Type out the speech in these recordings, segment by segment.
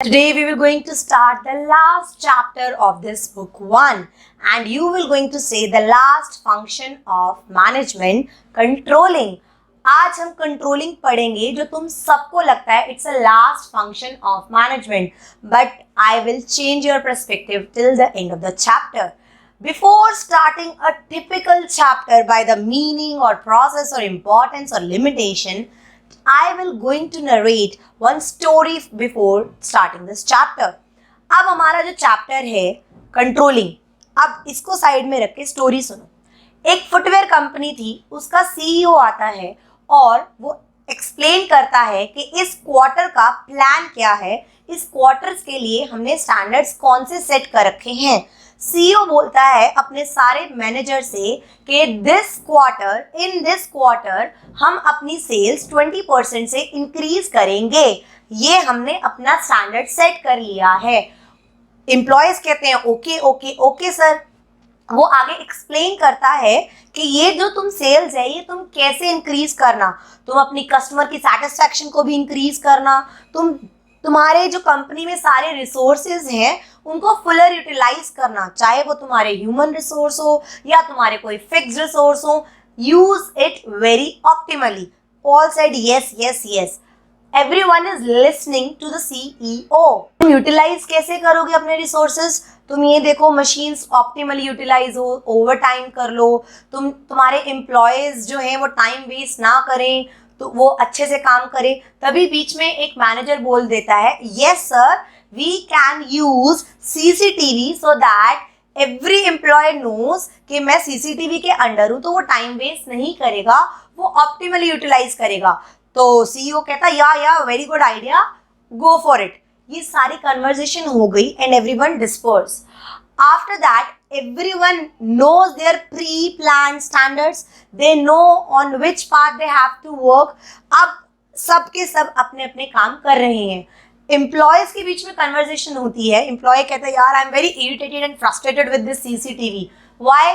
Today we will going to start the last chapter of this book 1 and you will going to say the last function of management, controlling. आज हम controlling पढ़ेंगे जो तुम सबको लगता है it's a last function of management, but I will change your perspective till the end of the chapter. Before starting a typical chapter by the meaning or process or importance or limitation, I will going to narrate one story before starting this chapter. अब हमारा जो chapter है controlling, अब इसको side में रख के story सुनो। एक फुटवेयर कंपनी थी, उसका सीईओ आता है और वो एक्सप्लेन करता है कि इस क्वार्टर का प्लान क्या है, इस क्वार्टर्स के लिए हमने स्टैंडर्ड्स कौन से सेट कर रखे हैं। सीईओ बोलता है अपने सारे मैनेजर से कि इन दिस क्वार्टर हम अपनी सेल्स 20% से इंक्रीज करेंगे, ये हमने अपना स्टैंडर्ड सेट कर लिया है। एम्प्लॉयज कहते हैं ओके ओके ओके सर। वो आगे एक्सप्लेन करता है कि ये जो तुम सेल्स है ये तुम कैसे इंक्रीज करना, तुम अपनी कस्टमर की सेटिस्फैक्शन को भी इंक्रीज करना, तुम्हारे जो कंपनी में सारे रिसोर्सेज हैं उनको फुलर यूटिलाइज करना, चाहे वो तुम्हारे ह्यूमन रिसोर्स हो या तुम्हारे कोई फिक्स्ड रिसोर्स हो, use it very optimally. All said yes yes yes, everyone is listening to the CEO. तुम यूटिलाइज कैसे करोगे अपने रिसोर्सेज? तुम ये देखो मशीन्स ऑप्टिमली यूटिलाइज हो, ओवर टाइम कर लो, तुम्हारे एम्प्लॉयज जो हैं वो टाइम वेस्ट ना करें, तो वो अच्छे से काम करे। तभी बीच में एक मैनेजर बोल देता है yes sir, we can use CCTV so that every employee knows कि मैं सीसीटीवी के अंडर हूँ, तो वो टाइम वेस्ट नहीं करेगा, वो ऑप्टिमली यूटिलाइज करेगा। तो सीईओ कहता या very good idea, go for it. ये सारी कन्वर्सेशन हो गई and everyone disperse. After that, everyone knows their pre-planned standards. They know on which path they have to work. अब सब के सब अपने अपने काम कर रहे हैं। एम्प्लॉयज के बीच में कन्वर्सेशन होती है। एम्प्लॉय कहता है यार I am very irritated and frustrated with this CCTV. Why?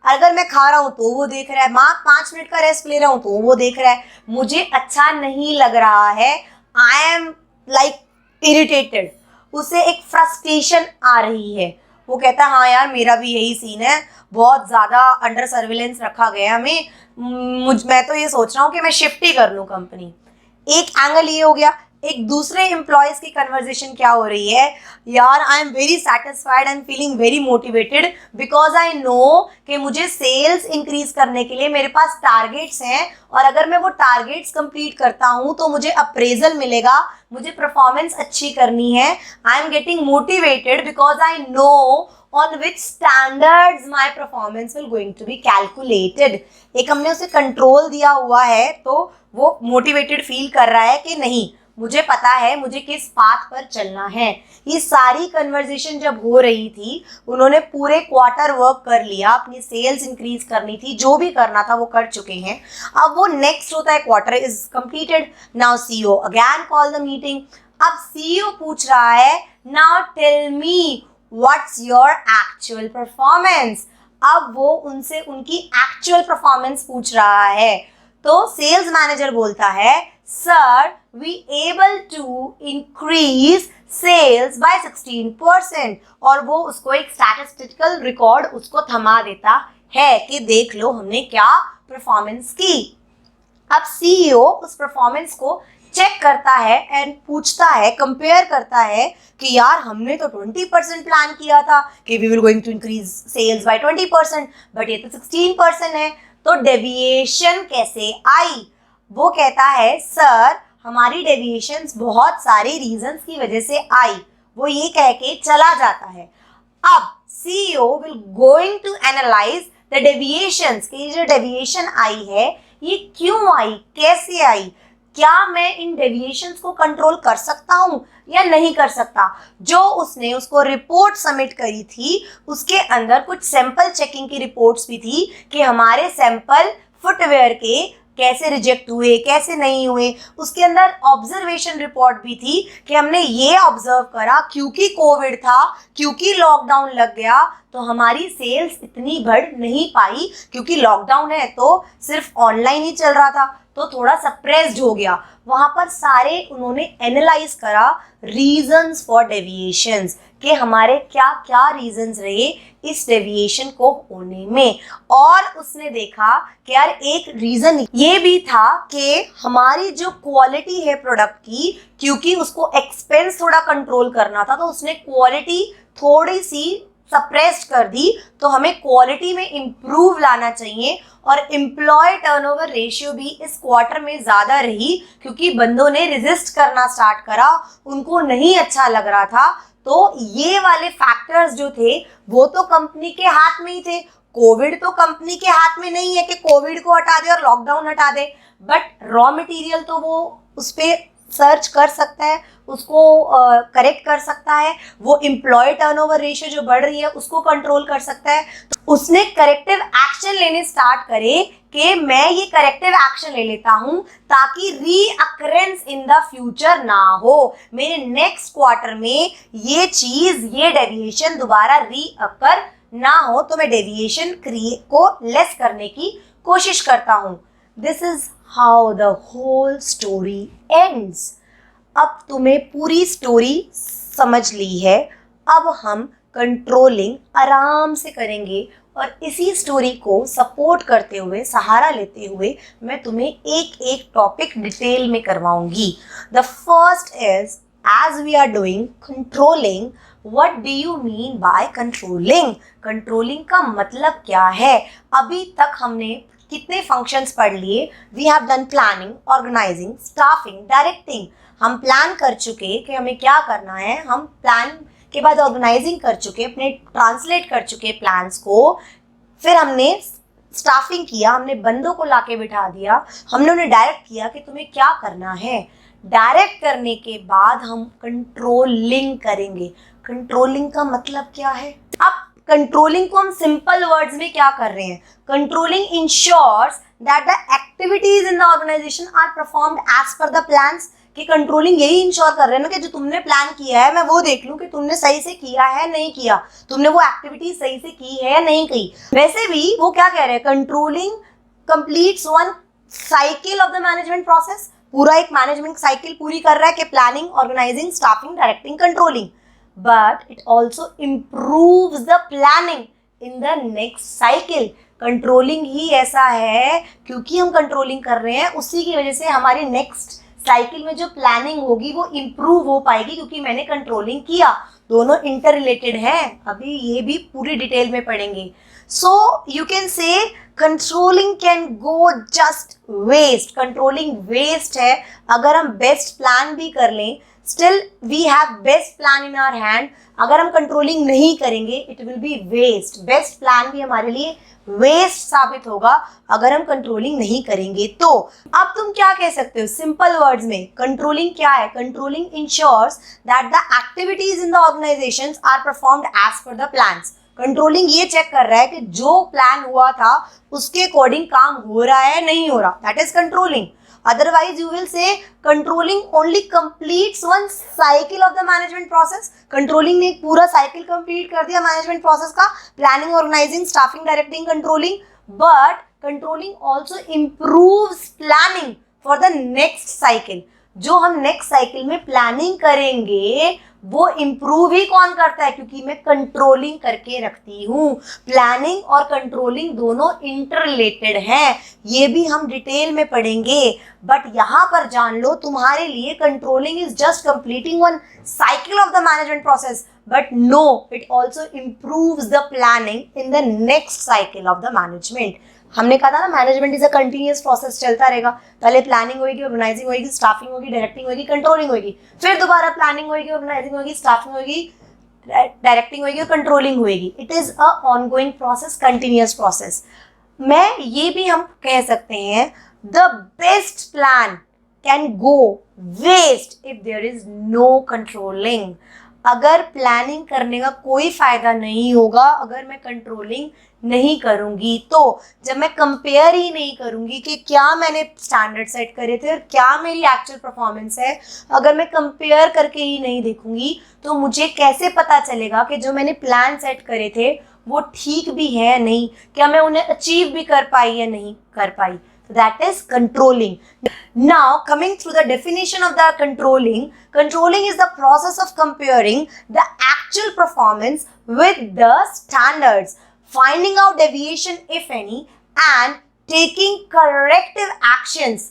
अगर मैं खा रहा हूँ तो वो देख रहा है, माँ 5 मिनट का रेस्ट ले रहा हूँ तो वो देख रहा है, मुझे अच्छा नहीं लग रहा है, आई एम लाइक इरिटेटेड। उसे एक फ्रस्ट्रेशन आ रही है। वो कहता है हाँ यार मेरा भी यही सीन है, बहुत ज़्यादा अंडर सर्विलेंस रखा गया हमें, मैं तो ये सोच रहा हूँ कि मैं शिफ्ट ही कर लूँ कंपनी। एक एंगल ये हो गया। एक दूसरे एम्प्लॉयज की कन्वर्सेशन क्या हो रही है, यार I am very satisfied and feeling very motivated because I know कि मुझे सेल्स इंक्रीज करने के लिए मेरे पास टारगेट्स हैं और अगर मैं वो टारगेट्स कंप्लीट करता हूँ तो मुझे अप्रेजल मिलेगा, मुझे परफॉर्मेंस अच्छी करनी है। I am getting motivated because I know on which standards my performance will going to be calculated। एक हमने उसे कंट्रोल दिया हुआ है तो वो मोटिवेटेड फील कर रहा है कि नहीं, मुझे पता है मुझे किस पाथ पर चलना है। ये सारी कन्वर्सेशन जब हो रही थी, उन्होंने पूरे क्वार्टर वर्क कर लिया, अपनी सेल्स इंक्रीज करनी थी, जो भी करना था वो कर चुके हैं। अब वो नेक्स्ट होता है quarter is completed. Now CEO again call the meeting. अब सीईओ पूछ रहा है now tell me what's your actual performance. अब वो उनसे उनकी एक्चुअल परफॉर्मेंस पूछ रहा है। तो सेल्स मैनेजर बोलता है sir we able to increase sales by 16%, और वो उसको एक स्टैटिस्टिकल रिकॉर्ड उसको थमा देता है कि देख लो हमने क्या परफॉर्मेंस की। अब सीईओ उस परफॉर्मेंस को चेक करता है एंड पूछता है, कंपेयर करता है कि यार हमने तो 20% प्लान किया था कि we will going to increase sales by 20%, but ये तो 16% है, तो डेविएशन कैसे आई? वो कहता है सर हमारी डेविएशंस बहुत सारे रीजंस की वजह से आई। वो ये कह के चला जाता है। अब CEO will going to analyze the deviations कि ये जो डेविएशन आई है ये क्यों आई, कैसे आई, क्या मैं इन डेविएशंस को कंट्रोल कर सकता हूँ या नहीं कर सकता। जो उसने उसको रिपोर्ट सबमिट करी थी उसके अंदर कुछ सैंपल चेकिंग की रिपोर्ट्स भी थी कि हमारे सैंपल फुटवेयर के कैसे रिजेक्ट हुए, कैसे नहीं हुए। उसके अंदर ऑब्जर्वेशन रिपोर्ट भी थी कि हमने ये ऑब्जर्व करा क्योंकि कोविड था, क्योंकि लॉकडाउन लग गया तो हमारी सेल्स इतनी बढ़ नहीं पाई, क्योंकि लॉकडाउन है तो सिर्फ ऑनलाइन ही चल रहा था, तो तो थोड़ा सप्रेस्ड हो गया। वहां पर सारे उन्होंने एनालाइज करा रीजंस फॉर डेविएशंस, कि हमारे क्या क्या रीजंस रहे इस डेविएशन को होने में। और उसने देखा कि यार एक रीजन ये भी था कि हमारी जो क्वालिटी है प्रोडक्ट की, क्योंकि उसको एक्सपेंस थोड़ा कंट्रोल करना था, तो उसने क्वालिटी थोड़ी सी सप्रेस्ड कर दी। तो हमें क्वालिटी में इम्प्रूव लाना चाहिए। और एम्प्लॉय टर्नओवर रेशियो भी इस क्वार्टर में ज़्यादा रही, क्योंकि बंदों ने रेजिस्ट करना स्टार्ट करा, उनको नहीं अच्छा लग रहा था। तो ये वाले फैक्टर्स जो थे वो तो कंपनी के हाथ में ही थे। कोविड तो कंपनी के हाथ में नहीं है कि कोविड को हटा दे और लॉकडाउन हटा दे, बट रॉ मटेरियल तो वो उस पर सर्च कर सकता है, उसको करेक्ट कर सकता है। वो एम्प्लॉय टर्नओवर रेशियो जो बढ़ रही है उसको कंट्रोल कर सकता है। तो उसने करेक्टिव एक्शन लेने स्टार्ट करे कि मैं ये करेक्टिव एक्शन ले लेता हूं ताकि रीअकरेंस इन द फ्यूचर ना हो, मेरे नेक्स्ट क्वार्टर में ये चीज, ये डेविएशन दोबारा रीअकर ना हो, तो मैं डेविएशन को लेस करने की कोशिश करता हूं। This is how the whole story ends. अब तुम्हें पूरी स्टोरी समझ ली है। अब हम कंट्रोलिंग आराम से करेंगे और इसी स्टोरी को सपोर्ट करते हुए, सहारा लेते हुए मैं तुम्हें एक एक टॉपिक डिटेल में करवाऊंगी। The first is, as we are doing controlling, what do you mean by controlling? Controlling का मतलब क्या है? अभी तक हमने कितने फंक्शंस पढ़ लिए? We have done planning, organising, staffing, directing. हम प्लान कर चुके कि हमें क्या करना है, हम प्लान के बाद ऑर्गेनाइजिंग कर चुके, अपने ट्रांसलेट कर चुके प्लान्स को, फिर हमने स्टाफिंग किया, हमने बंदों को लाके बिठा दिया, हमने उन्हें डायरेक्ट किया कि तुम्हें क्या करना है। डायरेक्ट करने के बाद हम कंट्रोलिंग करेंगे। कंट्रोलिंग का मतलब क्या है? अब कंट्रोलिंग को हम सिंपल वर्ड्स में क्या कर रहे हैं? Controlling ensures that the activities in the organization are performed as per the plans. कि कंट्रोलिंग यही इंश्योर कर रहे हैं ना कि जो तुमने प्लान किया है मैं वो देख लूं कि तुमने सही से किया है नहीं किया, तुमने वो एक्टिविटी सही से की है या नहीं की। वैसे भी वो क्या कह रहे हैं? Controlling completes one cycle of the management process. पूरा एक मैनेजमेंट साइकिल पूरी कर रहा है कि planning, organising, staffing, directing, controlling. But it also improves the planning in the next cycle. Controlling ही ऐसा है, क्योंकि हम कंट्रोलिंग कर रहे हैं उसी की वजह से हमारी नेक्स्ट साइकिल में जो प्लानिंग होगी वो इम्प्रूव हो पाएगी, क्योंकि मैंने कंट्रोलिंग किया। दोनों इंटर रिलेटेड हैं, अभी ये भी पूरी डिटेल में पढ़ेंगे। So you can say controlling can go just waste. Controlling waste है अगर हम बेस्ट प्लान भी कर लें, still we have best plan in our hand. अगर हम कंट्रोलिंग नहीं करेंगे it will be waste. Best plan भी हमारे लिए वेस्ट साबित होगा अगर हम कंट्रोलिंग नहीं करेंगे। तो अब तुम क्या कह सकते हो सिंपल वर्ड्स में? कंट्रोलिंग क्या है? Controlling ensures that the activities in the organizations are performed as per the plans. Controlling ये चेक कर रहा है कि जो प्लान हुआ था उसके अकॉर्डिंग काम हो रहा है नहीं हो रहा। That is controlling. Otherwise, you will say controlling only completes one cycle of the management process. Controlling ने एक पूरा cycle complete कर दिया management process का, planning, organizing, staffing, directing, controlling. But controlling also improves planning for the next cycle. जो हम next cycle में planning करेंगे वो इम्प्रूव ही कौन करता है? क्योंकि मैं कंट्रोलिंग करके रखती हूँ। प्लानिंग और कंट्रोलिंग दोनों इंटर रिलेटेड हैं, ये भी हम डिटेल में पढ़ेंगे। बट यहाँ पर जान लो, तुम्हारे लिए controlling is just completing one cycle of the management process, but no, it also improves the planning in the next cycle of the management. हमने कहा था ना, management is a continuous process, चलता रहेगा। पहले प्लानिंग होगी, ऑर्गेनाइजिंग होगी, staffing होगी, डायरेक्टिंग होगी, कंट्रोलिंग होगी, फिर दोबारा प्लानिंग होगी, ऑर्गेनाइजिंग होगी, स्टाफिंग होगी, डायरेक्टिंग होगी और कंट्रोलिंग होगी। It is a ongoing process, continuous process. मैं ये भी हम कह सकते हैं, the best plan can go waste if there is no controlling. अगर प्लानिंग करने का कोई फायदा नहीं होगा अगर मैं कंट्रोलिंग नहीं करूंगी, तो जब मैं कंपेयर ही नहीं करूंगी कि क्या मैंने स्टैंडर्ड सेट करे थे और क्या मेरी एक्चुअल परफॉर्मेंस है, अगर मैं कंपेयर करके ही नहीं देखूंगी तो मुझे कैसे पता चलेगा कि जो मैंने प्लान सेट करे थे वो ठीक भी है नहीं, क्या मैं उन्हें अचीव भी कर पाई या नहीं कर पाई। that is controlling. Now coming through the definition of the controlling is the process of comparing the actual performance with the standards, finding out deviation if any and taking corrective actions.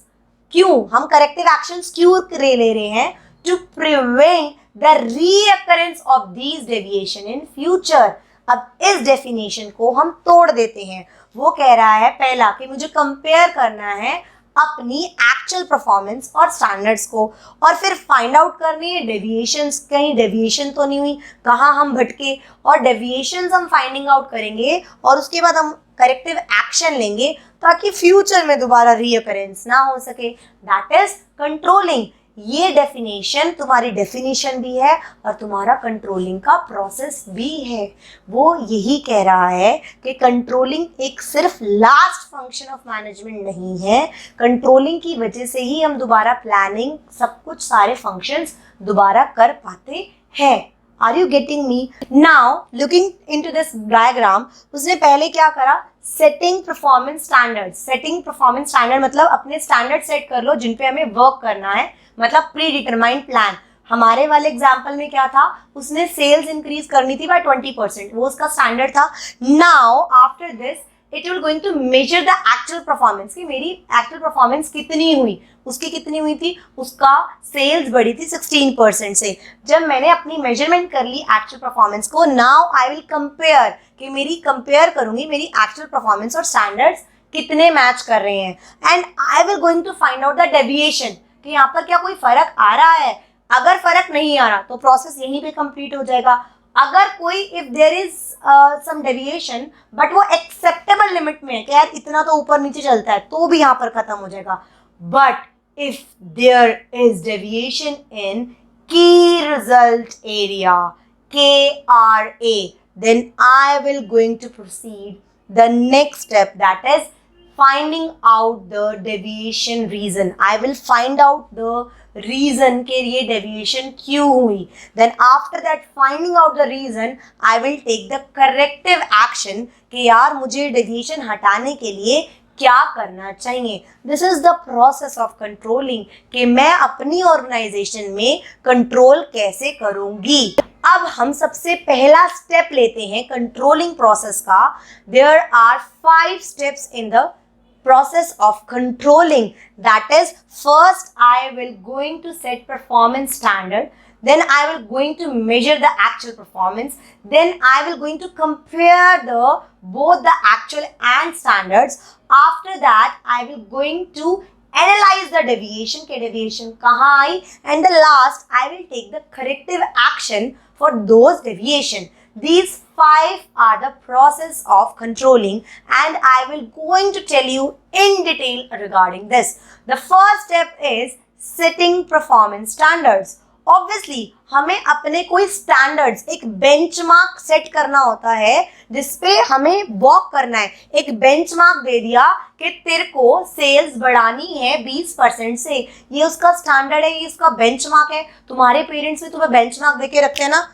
क्यों हम corrective actions क्यों ले रहे हैं? To prevent the reoccurrence of these deviation in future. अब इस definition को हम तोड़ देते हैं. वो कह रहा है पहला कि मुझे कंपेयर करना है अपनी एक्चुअल परफॉर्मेंस और स्टैंडर्ड्स को, और फिर फाइंड आउट करनी है डेविएशंस, कहीं डेविएशन तो नहीं हुई, कहाँ हम भटके, और डेविएशंस हम फाइंडिंग आउट करेंगे और उसके बाद हम करेक्टिव एक्शन लेंगे ताकि फ्यूचर में दोबारा रीअकरेंस ना हो सके. That is controlling. ये डेफिनेशन तुम्हारी डेफिनेशन भी है और तुम्हारा कंट्रोलिंग का प्रोसेस भी है. वो यही कह रहा है कि कंट्रोलिंग एक सिर्फ लास्ट फंक्शन ऑफ मैनेजमेंट नहीं है. कंट्रोलिंग की वजह से ही हम दोबारा प्लानिंग सब कुछ सारे फंक्शंस दोबारा कर पाते हैं. Are you getting me? Now looking into this diagram, उसने पहले क्या करा? Setting performance standard. Setting performance standard मतलब अपने स्टैंडर्ड सेट कर लो जिन पे हमें वर्क करना है, मतलब प्री डिटरमाइंड प्लान. हमारे वाले एग्जाम्पल में क्या था? उसने सेल्स इंक्रीज करनी थी बाय 20%, वो उसका स्टैंडर्ड था. Now after this it will going to measure the actual performance कि मेरी एक्चुअल परफॉर्मेंस कितनी हुई. उसकी कितनी हुई थी? उसका सेल्स बढ़ी थी 16% से. जब मैंने अपनी मेजरमेंट कर ली एक्चुअल परफॉर्मेंस को, नाउ आई विल कंपेयर कि मेरी कंपेयर करूंगी मेरी एक्चुअल परफॉर्मेंस और स्टैंडर्ड्स कितने मैच कर रहे हैं. And I will going to find out the deviation कि यहाँ पर क्या कोई फर्क आ रहा है. अगर फर्क नहीं आ रहा तो प्रोसेस यहीं पे कंप्लीट हो जाएगा. अगर कोई if there is some deviation but वो एक्सेप्टेबल लिमिट में है कि यार इतना तो ऊपर नीचे चलता है, तो भी यहाँ पर खत्म हो जाएगा. But if there is deviation in key result area KRA, then I will going to proceed the next step, that is finding out the deviation reason. I will find out the reason के ये deviation क्यों हुई. Then after that finding out the reason, I will take the corrective action कि यार मुझे deviation हटाने के लिए क्या करना चाहिए. This is the process of controlling कि मैं अपनी ऑर्गेनाइजेशन में कंट्रोल कैसे करूंगी. अब हम सबसे पहला स्टेप लेते हैं कंट्रोलिंग प्रोसेस का. There are 5 steps in the process of controlling. That is, first I will going to set performance standard, then I will going to measure the actual performance, then I will going to compare the both the actual and standards. After that I will going to analyze the deviation के deviation कहाँ आई, and the last I will take the corrective action for those deviation. These 5 are the process of controlling and I will going to tell you in detail regarding this. The first step is setting performance standards. Obviously हमें अपने कोई standards, एक benchmark set करना होता है जिसपे हमें walk करना है. एक benchmark दे दिया कि तेरे को sales बढ़ानी है 20% से, ये उसका standard है, ये इसका benchmark है. तुम्हारे parents भी तुम्हें benchmark दे के रखते हैं ना,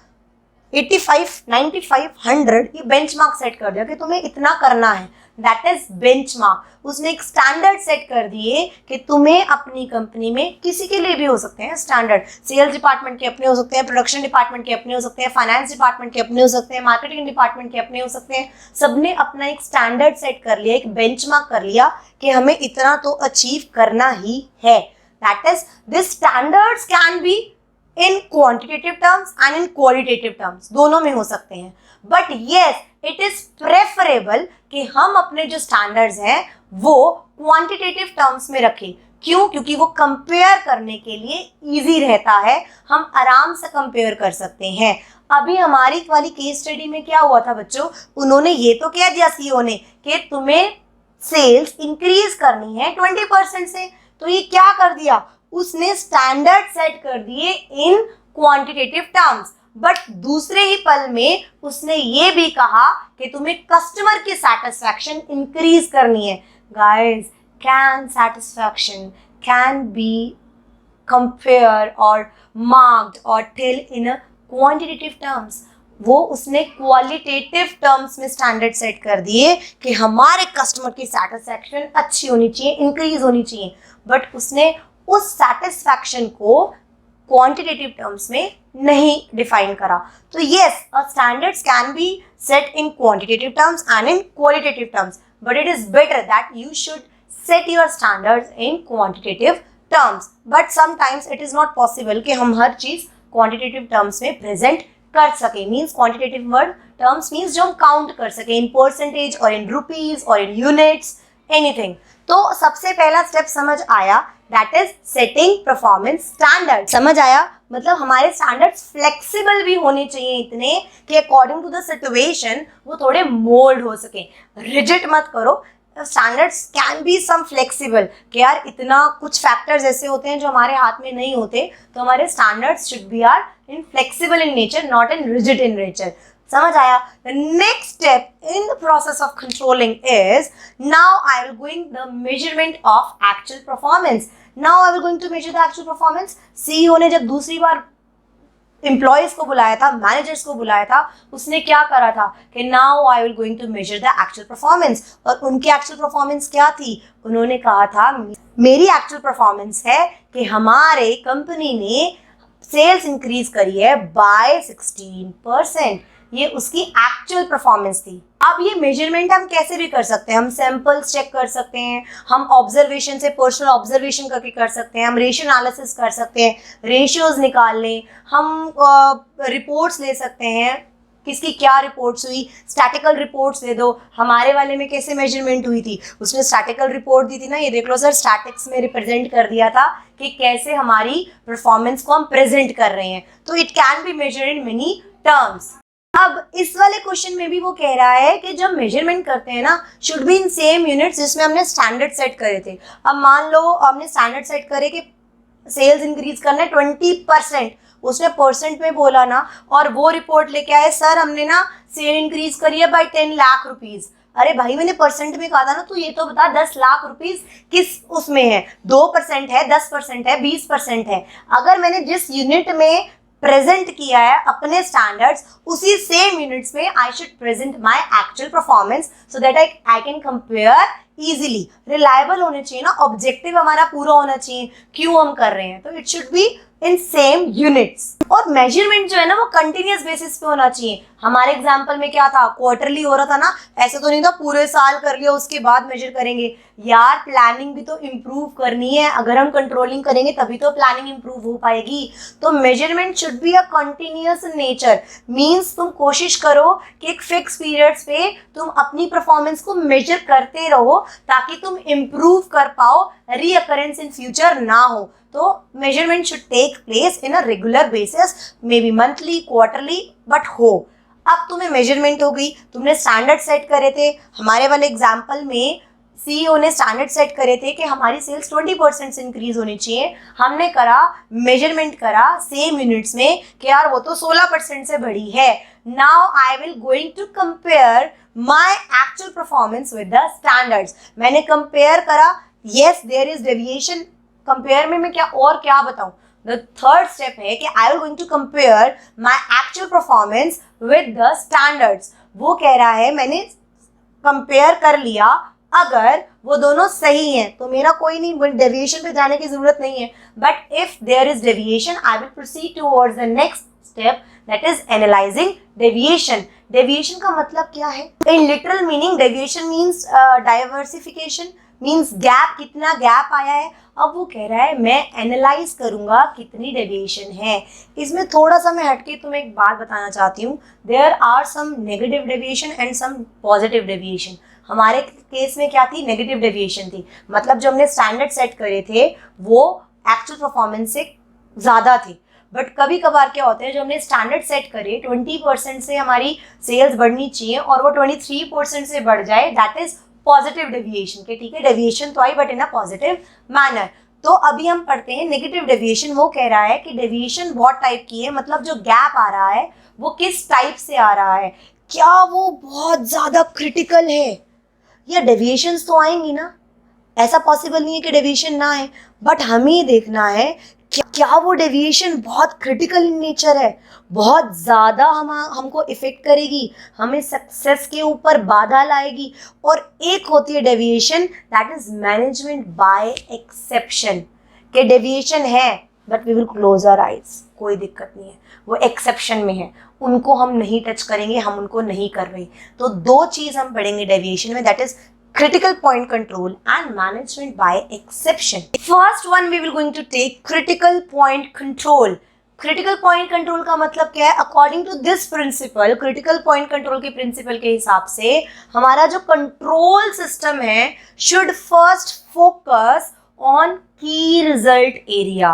85, 95, 100 ये बेंचमार्क सेट कर दिया कि तुम्हें इतना करना है. That is benchmark. उसने एक स्टैंडर्ड सेट कर दिए कि तुम्हें अपनी कंपनी में, किसी के लिए भी हो सकते हैं स्टैंडर्ड, सेल्स डिपार्टमेंट के अपने हो सकते हैं, प्रोडक्शन डिपार्टमेंट के अपने हो सकते हैं, फाइनेंस डिपार्टमेंट के अपने हो सकते हैं, मार्केटिंग डिपार्टमेंट के अपने हो सकते हैं. सबने अपना एक स्टैंडर्ड सेट कर लिया, एक बेंचमार्क कर लिया कि हमें इतना तो अचीव करना ही है. That is, this standards can be in quantitative terms and in qualitative terms, दोनों में हो सकते हैं. But yes, it is preferable कि हम अपने जो स्टैंडर्ड्स हैं वो क्वांटिटेटिव टर्म्स में रखें. क्यों? क्योंकि वो कंपेयर करने के लिए इजी रहता है, हम आराम से कंपेयर कर सकते हैं. अभी हमारी वाली केस स्टडी में क्या हुआ था बच्चों? उन्होंने ये तो कह दिया सीईओ ने कि तुम्हें सेल्स इंक्रीज करनी है 20% से, तो ये क्या कर दिया? उसने स्टैंडर्ड सेट कर दिए इन क्वांटिटेटिव टर्म्स. बट दूसरे ही पल में उसने ये भी कहा कि तुम्हें कस्टमर की सैटिस्फैक्शन इंक्रीज करनी है. Guys, can satisfaction can be compare और मार्क्ड और tell in a quantitative terms. वो उसने क्वालिटेटिव टर्म्स में स्टैंडर्ड सेट कर दिए कि हमारे कस्टमर की सेटिस्फैक्शन अच्छी होनी चाहिए, इंक्रीज होनी चाहिए, बट उसने उस सेटिस्फैक्शन को क्वांटिटेटिव टर्म्स में नहीं डिफाइन करा। तो yes, a standards can B set in quantitative terms and in qualitative terms, but it is better that you should set your standards in quantitative terms, but sometimes it is not possible कि हम हर चीज quantitative terms में present कर सके। means quantitative word terms means जो हम count कर सके in percentage or in rupees or in units anything। तो सबसे पहला स्टेप समझ आया, that is setting performance standards। समझ आया, मतलब हमारे स्टैंडर्ड्स फ्लेक्सिबल भी होने चाहिए इतने कि अकॉर्डिंग टू द सिचुएशन वो थोड़े मोल्ड हो सके। रिजिड मत करो, standards can be some flexible कि यार इतना कुछ फैक्टर्स ऐसे होते हैं जो हमारे हाथ में नहीं होते, तो हमारे standards should be are in flexible in nature, not in rigid in nature. समझ आया? The next step in the process of controlling is, now I will going the measurement of actual performance. Now I will going to measure the actual performance. CEO ने जब दूसरी बार employees को बुलाया था, managers को बुलाया था, उसने क्या करा था कि now I will going to measure the actual performance. और उनकी एक्चुअल परफॉर्मेंस क्या थी? उन्होंने कहा था मेरी एक्चुअल परफॉर्मेंस है कि हमारे कंपनी ने सेल्स इंक्रीज करी है बाय 16%। ये उसकी एक्चुअल परफॉर्मेंस थी। अब ये मेजरमेंट हम कैसे भी कर सकते हैं, हम सैंपल्स चेक कर सकते हैं, हम ऑब्जर्वेशन से पर्सनल ऑब्जर्वेशन करके कर सकते हैं, हम रेशियो एनालिसिस कर सकते हैं, रेशियोज निकाल लें, हम रिपोर्ट्स ले सकते हैं, किसकी क्या रिपोर्ट्स हुई, स्टैटिकल रिपोर्ट्स दे दो। हमारे वाले में कैसे मेजरमेंट हुई थी, उसने स्टैटिकल रिपोर्ट दी थी ना, ये देख लो सर, स्टैटिक्स में रिप्रेजेंट कर दिया था कि कैसे हमारी परफॉर्मेंस को हम प्रेजेंट कर रहे हैं। तो it can be measured in many terms. अब इस वाले क्वेश्चन में भी वो कह रहा है कि जब मेजरमेंट करते हैं ना, should be in same units जिसमें हमने स्टैंडर्ड सेट करे थे। अब मान लो हमने स्टैंडर्ड सेट करे कि सेल्स इंक्रीज करना है 20%, उसने परसेंट में बोला ना, और वो रिपोर्ट लेके आए सर हमने ना सेल इंक्रीज करी है बाय 10 लाख रुपीज। अरे भाई मैंने परसेंट में कहा था ना, तो ये तो बता 10 लाख रुपीज किस उसमें है, 2% है, 10% है, 20% है। अगर मैंने जिस यूनिट में प्रेजेंट किया है अपने स्टैंडर्ड्स, उसी सेम यूनिट्स में I should present my actual performance so that I can compare easily. Reliable होने चाहिए ना, ऑब्जेक्टिव हमारा पूरा होना चाहिए क्यों हम कर रहे हैं, तो it should be in same units. और मेजरमेंट जो है ना वो कंटिन्यूअस बेसिस पे होना चाहिए। हमारे एग्जांपल में क्या था, क्वार्टरली हो रहा था ना, ऐसे तो नहीं था पूरे साल कर लिया उसके बाद मेजर करेंगे। यार प्लानिंग भी तो इम्प्रूव करनी है, अगर हम कंट्रोलिंग करेंगे तभी तो प्लानिंग इम्प्रूव हो पाएगी। तो measurement should be a continuous in nature. Means तुम कोशिश करो कि एक फिक्स पीरियड्स पे तुम अपनी परफॉर्मेंस को मेजर करते रहो ताकि तुम इम्प्रूव कर पाओ, रीअकरेंस इन फ्यूचर ना हो। तो measurement should take place in a regular basis, maybe monthly, quarterly, but हो। अब तुम्हें मेजरमेंट हो गई, तुमने स्टैंडर्ड सेट करे थे। हमारे वाले एग्जाम्पल में सीईओ ने स्टैंडर्ड सेट करे थे कि हमारी सेल्स 20% से इंक्रीज होनी चाहिए। हमने करा मेजरमेंट करा सेम यूनिट्स में कि यार वो तो 16% से बढ़ी है। Now I will going to compare my actual performance with the standards. मैंने कंपेयर करा, yes there is deviation. Compare में मैं क्या बताऊं, द थर्ड स्टेप है कि I will going to compare my actual performance with the standards. वो कह रहा है मैंने कंपेयर कर लिया, अगर वो दोनों सही हैं तो मेरा कोई नहीं, डेविएशन पे जाने की जरूरत नहीं है। But if there is deviation I will proceed towards the next step, that is analysing deviation. Deviation का मतलब क्या है? In literal meaning deviation means diversification, means gap, कितना गैप आया है। अब वो कह रहा है मैं एनालाइज करूंगा कितनी डेविएशन है। इसमें थोड़ा सा मैं हटके तुम्हें एक बात बताना चाहती हूँ, there are some negative deviation and some positive deviation. हमारे केस में क्या थी, नेगेटिव डेविएशन थी, मतलब जो हमने स्टैंडर्ड सेट करे थे वो एक्चुअल परफॉर्मेंस से ज़्यादा थी। बट कभी कभार क्या होता है, जो हमने स्टैंडर्ड सेट करे 20% से हमारी सेल्स बढ़नी चाहिए और वो 23% से बढ़ जाए, दैट इज पॉजिटिव डेविएशन के। ठीक है, डेविएशन तो आई but in a positive manner. तो अभी हम पढ़ते हैं नेगेटिव डेविएशन। वो कह रहा है कि डेविएशन बहुत टाइप की है, मतलब जो गैप आ रहा है वो किस टाइप से आ रहा है, क्या वो बहुत ज़्यादा क्रिटिकल है, या डेविएशंस तो आएंगी ना, ऐसा पॉसिबल नहीं है कि डेविएशन ना आए, बट हमें देखना है क्या वो डेविएशन बहुत क्रिटिकल इन नेचर है, बहुत ज़्यादा हमको इफेक्ट करेगी, हमें सक्सेस के ऊपर बाधा लाएगी। और एक होती है deviation that is management by exception, के डेविएशन है but we will close our eyes, कोई दिक्कत नहीं है, वो एक्सेप्शन में है, उनको हम नहीं टच करेंगे, हम उनको नहीं कर रहे। तो दो चीज़ हम पढ़ेंगे डेविएशन में, that is critical point control and management by exception. First one we will going to take critical point control. Critical point control का मतलब क्या है? According to this principle, critical point control के principle के हिसाब से हमारा जो control system है should first focus on key result area.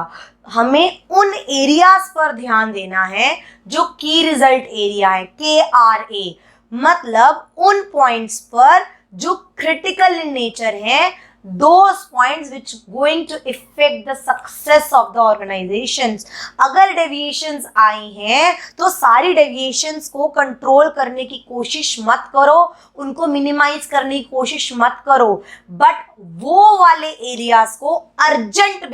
हमें उन एरियाज पर ध्यान देना है जो की रिजल्ट एरिया है, KRA, मतलब उन पॉइंट्स पर जो क्रिटिकल इन नेचर है, those points which going to affect the success of the organizations. अगर डेविएशंस आई हैं तो सारी डेविएशंस को कंट्रोल करने की कोशिश मत करो, उनको मिनिमाइज करने की कोशिश मत करो, बट वो वाले एरियाज को अर्जेंट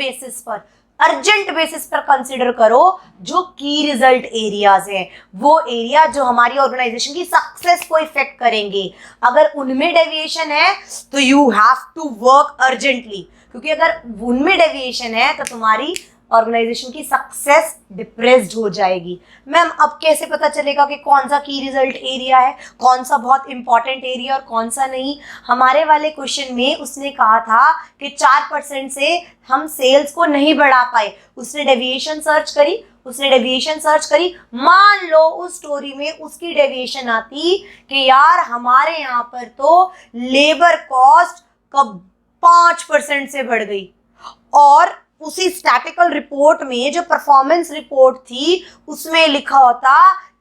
बेसिस पर कंसिडर करो जो की रिजल्ट एरियाज हैं, वो एरिया जो हमारी ऑर्गेनाइजेशन की सक्सेस को इफेक्ट करेंगे। अगर उनमें डेविएशन है तो you have to work urgently, क्योंकि अगर उनमें डेविएशन है तो तुम्हारी ऑर्गेनाइजेशन की सक्सेस डिप्रेस्ड हो जाएगी। मैम अब कैसे पता चलेगा कि कौन सा की रिजल्ट एरिया है, कौन सा बहुत इंपॉर्टेंट एरिया और कौन सा नहीं? हमारे वाले क्वेश्चन में उसने कहा था कि 4% से हम सेल्स को नहीं बढ़ा पाए, उसने डेविएशन सर्च करी, मान लो उस स्टोरी में उसकी डेविएशन आती कि यार हमारे यहाँ पर तो लेबर कॉस्ट कब 5% से बढ़ गई, और उसी स्टैटिकल रिपोर्ट में जो परफॉर्मेंस रिपोर्ट थी उसमें लिखा होता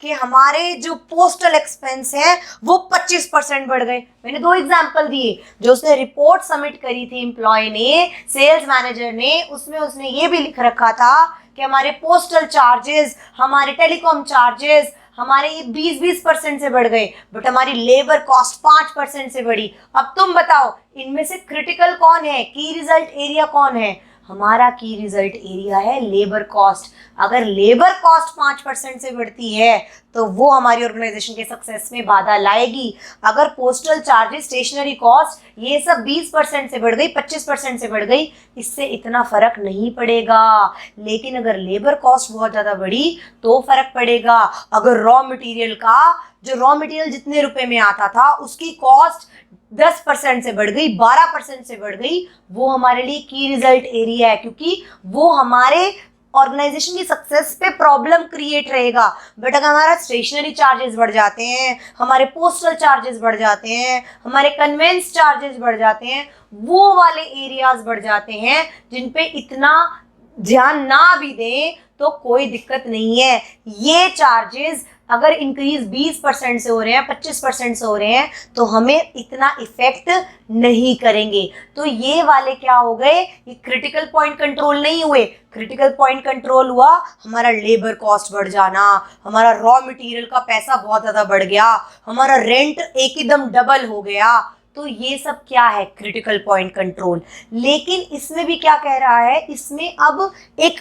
कि हमारे जो पोस्टल एक्सपेंस है वो 25% बढ़ गए। मैंने 2 एग्जाम्पल दिए, जो उसने रिपोर्ट सबमिट करी थी एम्प्लॉय ने, सेल्स मैनेजर ने, उसमें उसने ये भी लिख रखा था कि हमारे पोस्टल चार्जेस, हमारे टेलीकॉम चार्जेस, हमारे ये 20% से बढ़ गए, बट हमारी लेबर कॉस्ट 5% से बढ़ी। अब तुम बताओ इनमें से क्रिटिकल कौन है, की रिजल्ट एरिया कौन है? हमारा की रिजल्ट एरिया है लेबर कॉस्ट। अगर लेबर कॉस्ट 5% से बढ़ती है तो वो हमारी ऑर्गेनाइजेशन के सक्सेस में बाधा लाएगी। अगर पोस्टल चार्जेस, स्टेशनरी कॉस्ट, ये सब 20% से बढ़ गई, 25% से बढ़ गई, इससे इतना फर्क नहीं पड़ेगा। लेकिन अगर लेबर कॉस्ट बहुत ज़्यादा बढ़ी तो फर्क पड़ेगा। अगर रॉ मटेरियल जितने रुपए में आता था उसकी कॉस्ट 10% से बढ़ गई, 12% से बढ़ गई, वो हमारे लिए की रिजल्ट एरिया है, क्योंकि वो हमारे ऑर्गेनाइजेशन की सक्सेस पे प्रॉब्लम क्रिएट रहेगा। बट अगर हमारा स्टेशनरी चार्जेस बढ़ जाते हैं, हमारे पोस्टल चार्जेस बढ़ जाते हैं, हमारे कन्वेंस चार्जेस बढ़ जाते हैं, वो वाले एरियाज बढ़ जाते हैं जिन पे इतना ध्यान ना भी दें तो कोई दिक्कत नहीं है। ये चार्जेस अगर इंक्रीज 20% से हो रहे हैं, 25% से हो रहे हैं, तो हमें इतना इफेक्ट नहीं करेंगे। तो ये वाले क्या हो गए, ये क्रिटिकल पॉइंट कंट्रोल नहीं हुए। क्रिटिकल पॉइंट कंट्रोल हुआ हमारा लेबर कॉस्ट बढ़ जाना, हमारा रॉ मटेरियल का पैसा बहुत ज़्यादा बढ़ गया, हमारा रेंट एकदम डबल हो गया। तो ये सब क्या है, क्रिटिकल पॉइंट कंट्रोल। लेकिन इसमें भी क्या कह रहा है, इसमें अब एक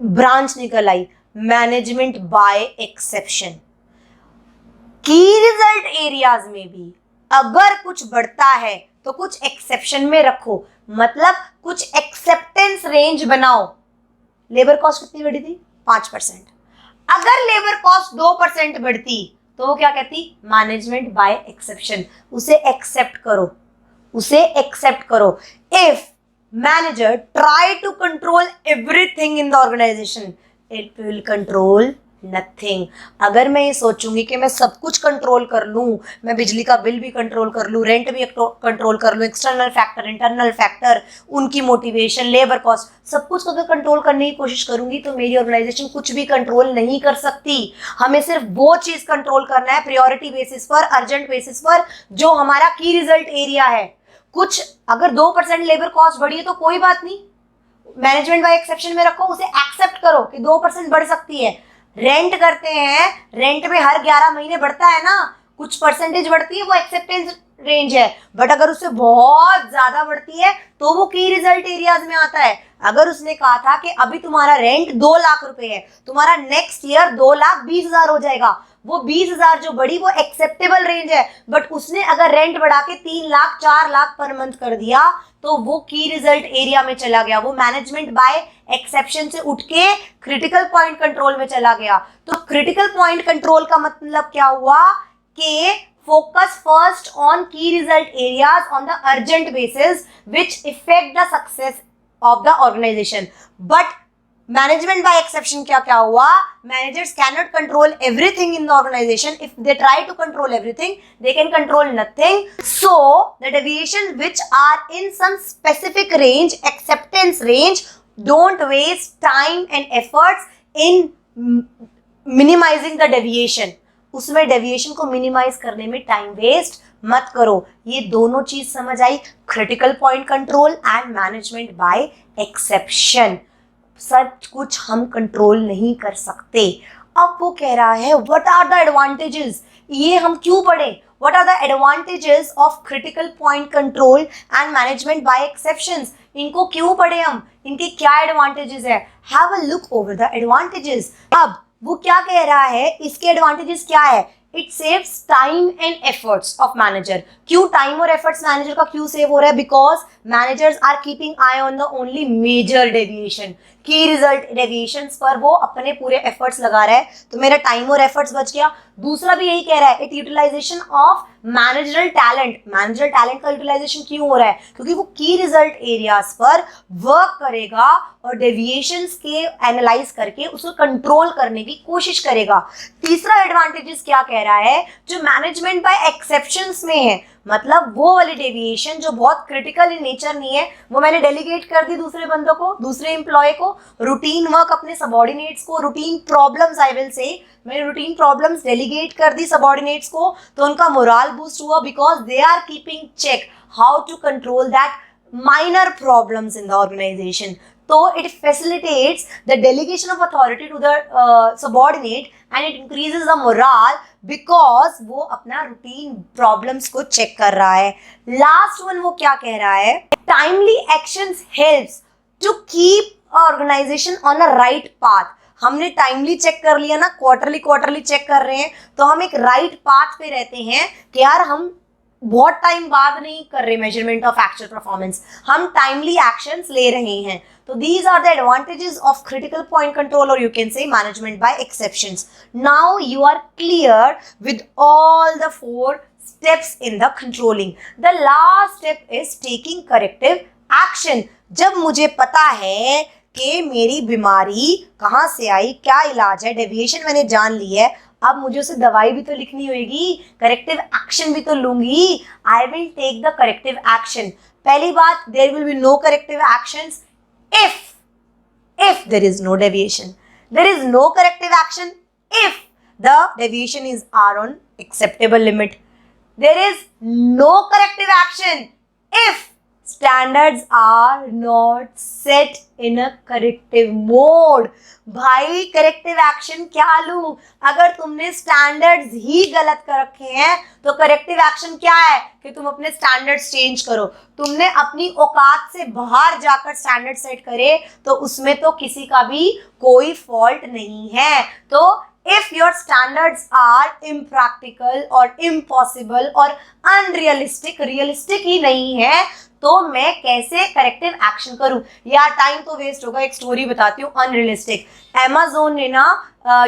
ब्रांच निकल आई, मैनेजमेंट बाय एक्सेप्शन। की रिजल्ट एरियाज में भी अगर कुछ बढ़ता है तो कुछ एक्सेप्शन में रखो, मतलब कुछ एक्सेप्टेंस रेंज बनाओ। लेबर कॉस्ट कितनी बढ़ी थी? 5%। अगर लेबर कॉस्ट 2% बढ़ती तो वो क्या कहती, मैनेजमेंट बाय एक्सेप्शन। उसे एक्सेप्ट करो। If manager try to control everything in the organization, it will control nothing. अगर मैं ये सोचूंगी कि मैं सब कुछ कंट्रोल कर लूँ, मैं बिजली का बिल भी कंट्रोल कर लूँ, रेंट भी कंट्रोल कर लूँ, एक्सटर्नल फैक्टर, इंटरनल फैक्टर, उनकी मोटिवेशन, लेबर कॉस्ट, सब कुछ अगर कंट्रोल करने की कोशिश करूंगी तो मेरी ऑर्गेनाइजेशन कुछ भी कंट्रोल नहीं कर सकती। हमें सिर्फ वो चीज़ कंट्रोल करना है प्रायोरिटी बेसिस पर, अर्जेंट बेसिस पर, जो हमारा की रिजल्ट एरिया है। कुछ अगर 2% लेबर कॉस्ट बढ़ी है तो कोई बात नहीं, मैनेजमेंट बाय एक्सेप्शन में रखो, उसे एक्सेप्ट करो कि 2% बढ़ सकती है। रेंट करते हैं, रेंट में हर 11 महीने बढ़ता है ना, कुछ परसेंटेज बढ़ती है, वो एक्सेप्टेंस रेंज है, बट अगर उससे बहुत ज्यादा बढ़ती है तो वो की रिजल्ट एरियाज में आता है। अगर उसने कहा था कि अभी तुम्हारा रेंट 2 लाख रुपए है, तुम्हारा नेक्स्ट ईयर 2,20,000 हो जाएगा, वो 20,000 जो बढ़ी वो एक्सेप्टेबल रेंज है, बट उसने अगर रेंट बढ़ा के 3 लाख 4 लाख पर मंथ कर दिया तो वो की रिजल्ट एरिया में चला गया, वो मैनेजमेंट बाय एक्सेप्शन से उठ के क्रिटिकल पॉइंट कंट्रोल में चला गया। तो क्रिटिकल पॉइंट कंट्रोल का मतलब क्या हुआ कि focus first on key result areas on the urgent basis which affect the success of the organization. But management by exception क्या हुआ, managers cannot control everything in the organization. If they try to control everything, they can control nothing. So the deviations which are in some specific range, acceptance range, don't waste time and efforts in minimizing the deviation. उसमें deviation को minimise करने में time waste मत करो। ये दोनों चीज समझ आई, critical point control and management by exception. सब कुछ हम कंट्रोल नहीं कर सकते। अब वो कह रहा है व्हाट आर द एडवांटेजेस, ये हम क्यों पढ़े, what are the advantages of critical point control and management by exceptions, इनको क्यों पढ़े हम, इनके क्या एडवांटेजेस है। Have a look over the advantages. अब वो क्या कह रहा है, इसके एडवांटेजेस क्या है, it saves time and efforts of manager. क्यों टाइम और एफर्ट्स मैनेजर का क्यों सेव हो रहा है, because managers are keeping eye on the only major deviation, की रिजल्ट डेविएशंस पर वो अपने पूरे एफर्ट्स लगा रहा है, तो मेरा टाइम और एफर्ट्स बच गया। दूसरा भी यही कह रहा है, it utilization of managerial talent. Managerial talent का यूटिलाइजेशन क्यों हो रहा है, क्योंकि वो की रिजल्ट एरियाज पर वर्क करेगा और डेविएशंस के एनालाइज करके उसको कंट्रोल करने की कोशिश करेगा। तीसरा एडवांटेजेस क्या कह रहा है, जो मैनेजमेंट बाय एक्सेप्शंस में है, मतलब वो वाली डेविएशन जो बहुत क्रिटिकल इन नेचर नहीं है, वो मैंने डेलीगेट कर दी दूसरे बंदों को, दूसरे एम्प्लॉय को, रूटीन वर्क अपने सबॉर्डिनेट्स को, routine problems I will say, मैंने रूटीन प्रॉब्लम्स डेलीगेट कर दी सबॉर्डिनेट्स को, तो उनका मोरल बूस्ट हुआ because they are keeping check how to control that minor problems in the organization. So it facilitates the delegation of authority to the subordinate and it increases the morale because वो अपना routine problems को check कर रहा है। Last one वो क्या कह रहा है, timely actions helps to keep organization on a right path। हमने टाइमली चेक कर लिया ना, क्वार्टरली चेक कर रहे हैं, तो हम एक राइट पाथ पे रहते हैं कि यार हम बहुत टाइम बाद नहीं कर रहे मेजरमेंट ऑफ एक्चुअल परफॉर्मेंस, हम टाइमली एक्शंस ले रहे हैं। तो these are the advantages of critical point control or you can say management by exceptions. Now you are clear with all the 4 steps in the controlling. The last step is taking corrective action. जब मुझे पता है कि मेरी बीमारी कहाँ से आई, क्या इलाज है, डेविएशन मैंने जान ली है, अब मुझे उसे दवाई भी तो लिखनी होगी, करेक्टिव एक्शन भी तो लूंगी। I will take the corrective action. पहली बात, there will be no corrective actions if there is no deviation. There is no corrective action if the deviation is are on acceptable limit. There is no corrective action if standards are not set in a corrective mode. भाई corrective action क्या लूं, अगर तुमने standards ही गलत कर रखे हैं तो करेक्टिव एक्शन क्या है कि तुम अपने स्टैंडर्ड्स चेंज करो। तुमने अपनी औकात से बाहर जाकर स्टैंडर्ड सेट करे तो उसमें तो किसी का भी कोई फॉल्ट नहीं है। तो if your standards are impractical or impossible or unrealistic, realistic ही नहीं है, तो मैं कैसे करेक्टिव एक्शन करूं। यार टाइम तो वेस्ट होगा, एक स्टोरी बताती हूँ अनरियलिस्टिक। अमेज़न ने ना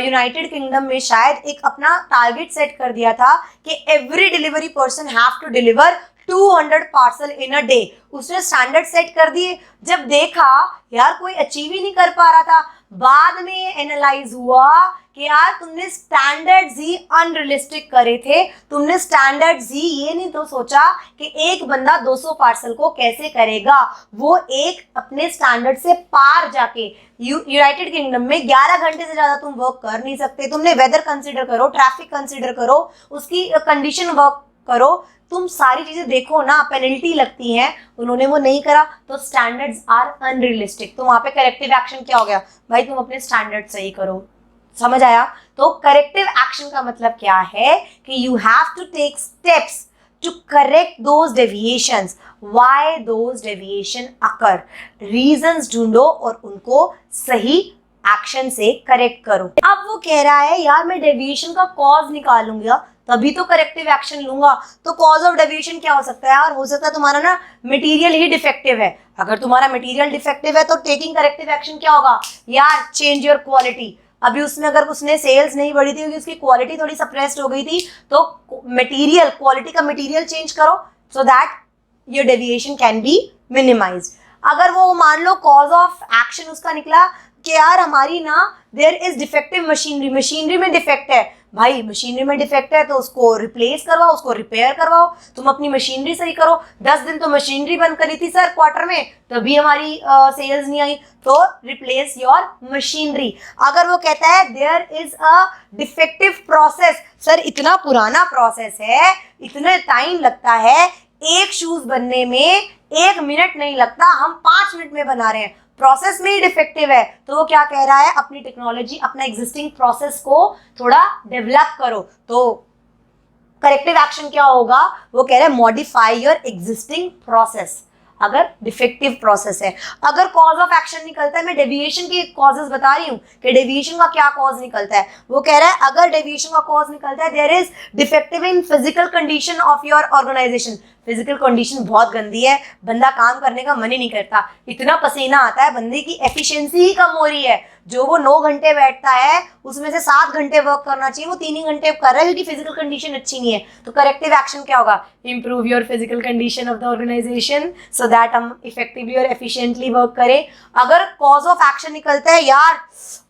यूनाइटेड किंगडम में शायद एक अपना टारगेट सेट कर दिया था कि every delivery person have to deliver 200 parcel in a day. उसने स्टैंडर्ड सेट कर दिए, जब देखा यार कोई अचीव ही नहीं कर पा रहा था, बाद में एनालाइज हुआ कि यार तुमने स्टैंडर्ड्स ही अनरियलिस्टिक करे थे, तुमने स्टैंडर्ड्स ही ये नहीं तो सोचा कि एक बंदा 200 पार्सल को कैसे करेगा, वो एक अपने स्टैंडर्ड से पार जाके यूनाइटेड किंगडम में 11 घंटे से ज़्यादा तुम वर्क कर नहीं सकते। तुमने वेदर कंसिडर करो, ट्रैफिक कंसिडर करो, उसकी कंडीशन वर्क करो, तुम सारी चीजें देखो ना, पेनल्टी लगती है, उन्होंने वो नहीं करा तो स्टैंडर्ड्स आर अनरियलिस्टिक। तो वहां पे करेक्टिव एक्शन क्या हो गया, भाई तुम अपने स्टैंडर्ड सही करो। समझ आया? तो करेक्टिव एक्शन का मतलब क्या है कि you have to take steps to correct those deviations. Why those deviation occur? Reasons ढूंढो और उनको सही एक्शन से करेक्ट करो. अब वो कह रहा है यार मैं डेविएशन का कॉज निकालूंगा तभी तो करेक्टिव एक्शन लूंगा. तो कॉज ऑफ डेविएशन क्या हो सकता है यार? हो सकता है तुम्हारा ना मटेरियल ही डिफेक्टिव है. अगर तुम्हारा मटेरियल डिफेक्टिव है तो टेकिंग करेक्टिव एक्शन क्या होगा यार? Change your quality. अभी उसमें अगर उसने सेल्स नहीं बढ़ी थी क्योंकि उसकी क्वालिटी थोड़ी सप्रेस्ड हो गई थी, तो मटेरियल, क्वालिटी का मटेरियल चेंज करो so that your deviation can be minimised. अगर वो मान लो कॉज ऑफ एक्शन उसका निकला कि यार हमारी ना there is defective machinery, machinery में डिफेक्ट है. भाई मशीनरी में डिफेक्ट है तो उसको रिप्लेस करवाओ, उसको रिपेयर करवाओ, तुम अपनी मशीनरी सही करो. 10 दिन तो मशीनरी बंद करी थी सर क्वार्टर में, तभी हमारी सेल्स नहीं आई, तो रिप्लेस योर मशीनरी. अगर वो कहता है there is a defective process, sir इतना पुराना प्रोसेस है, इतना टाइम लगता है, एक शूज बनने में 1 मिनट नहीं लगता, हम 5 मिनट में बना रहे हैं, प्रोसेस में ही डिफेक्टिव है. तो वो क्या कह रहा है? अपनी टेक्नोलॉजी, अपना एग्जिस्टिंग प्रोसेस को थोड़ा डेवलप करो. तो करेक्टिव एक्शन क्या होगा? वो कह रहा है मॉडिफाई योर एग्जिस्टिंग प्रोसेस अगर डिफेक्टिव प्रोसेस है. अगर कॉज ऑफ एक्शन निकलता है, मैं डेविएशन के कॉजेस बता रही हूँ कि डेविएशन का क्या कॉज निकलता है. वो कह रहा है अगर डेविएशन का कॉज निकलता है there is defective in physical condition of your organization. Physical condition बहुत गंदी है, बंदा काम करने का मन ही नहीं करता, इतना पसीना आता है, बंदे की एफिशिएंसी ही कम हो रही है. जो वो 9 घंटे बैठता है उसमें से 7 घंटे वर्क करना चाहिए, वो 3 ही घंटे कर रहा है क्योंकि फिजिकल कंडीशन अच्छी नहीं है. तो करेक्टिव एक्शन क्या होगा? Improve your physical condition of the organization so that हम इफेक्टिवली और एफिशिएंटली वर्क करें. अगर कॉज ऑफ एक्शन निकलता है यार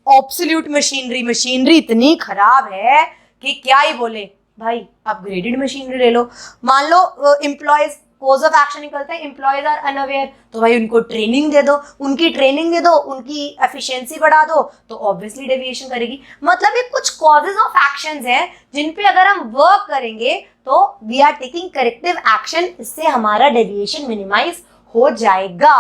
ऑब्सोल्यूट मशीनरी, मशीनरी इतनी खराब है कि क्या ही बोले, भाई अपग्रेडेड मशीनरी ले लो. मान लो एम्प्लॉयज, कॉज ऑफ एक्शन निकलता है एम्प्लॉयज आर अनअवेयर, तो भाई उनको ट्रेनिंग दे दो, उनकी ट्रेनिंग दे दो, उनकी एफिशिएंसी बढ़ा दो, तो ऑब्वियसली डेविएशन करेगी. मतलब ये कुछ कॉजेज ऑफ एक्शंस हैं जिन पे अगर हम वर्क करेंगे तो we are taking corrective action, इससे हमारा डेविएशन मिनिमाइज हो जाएगा.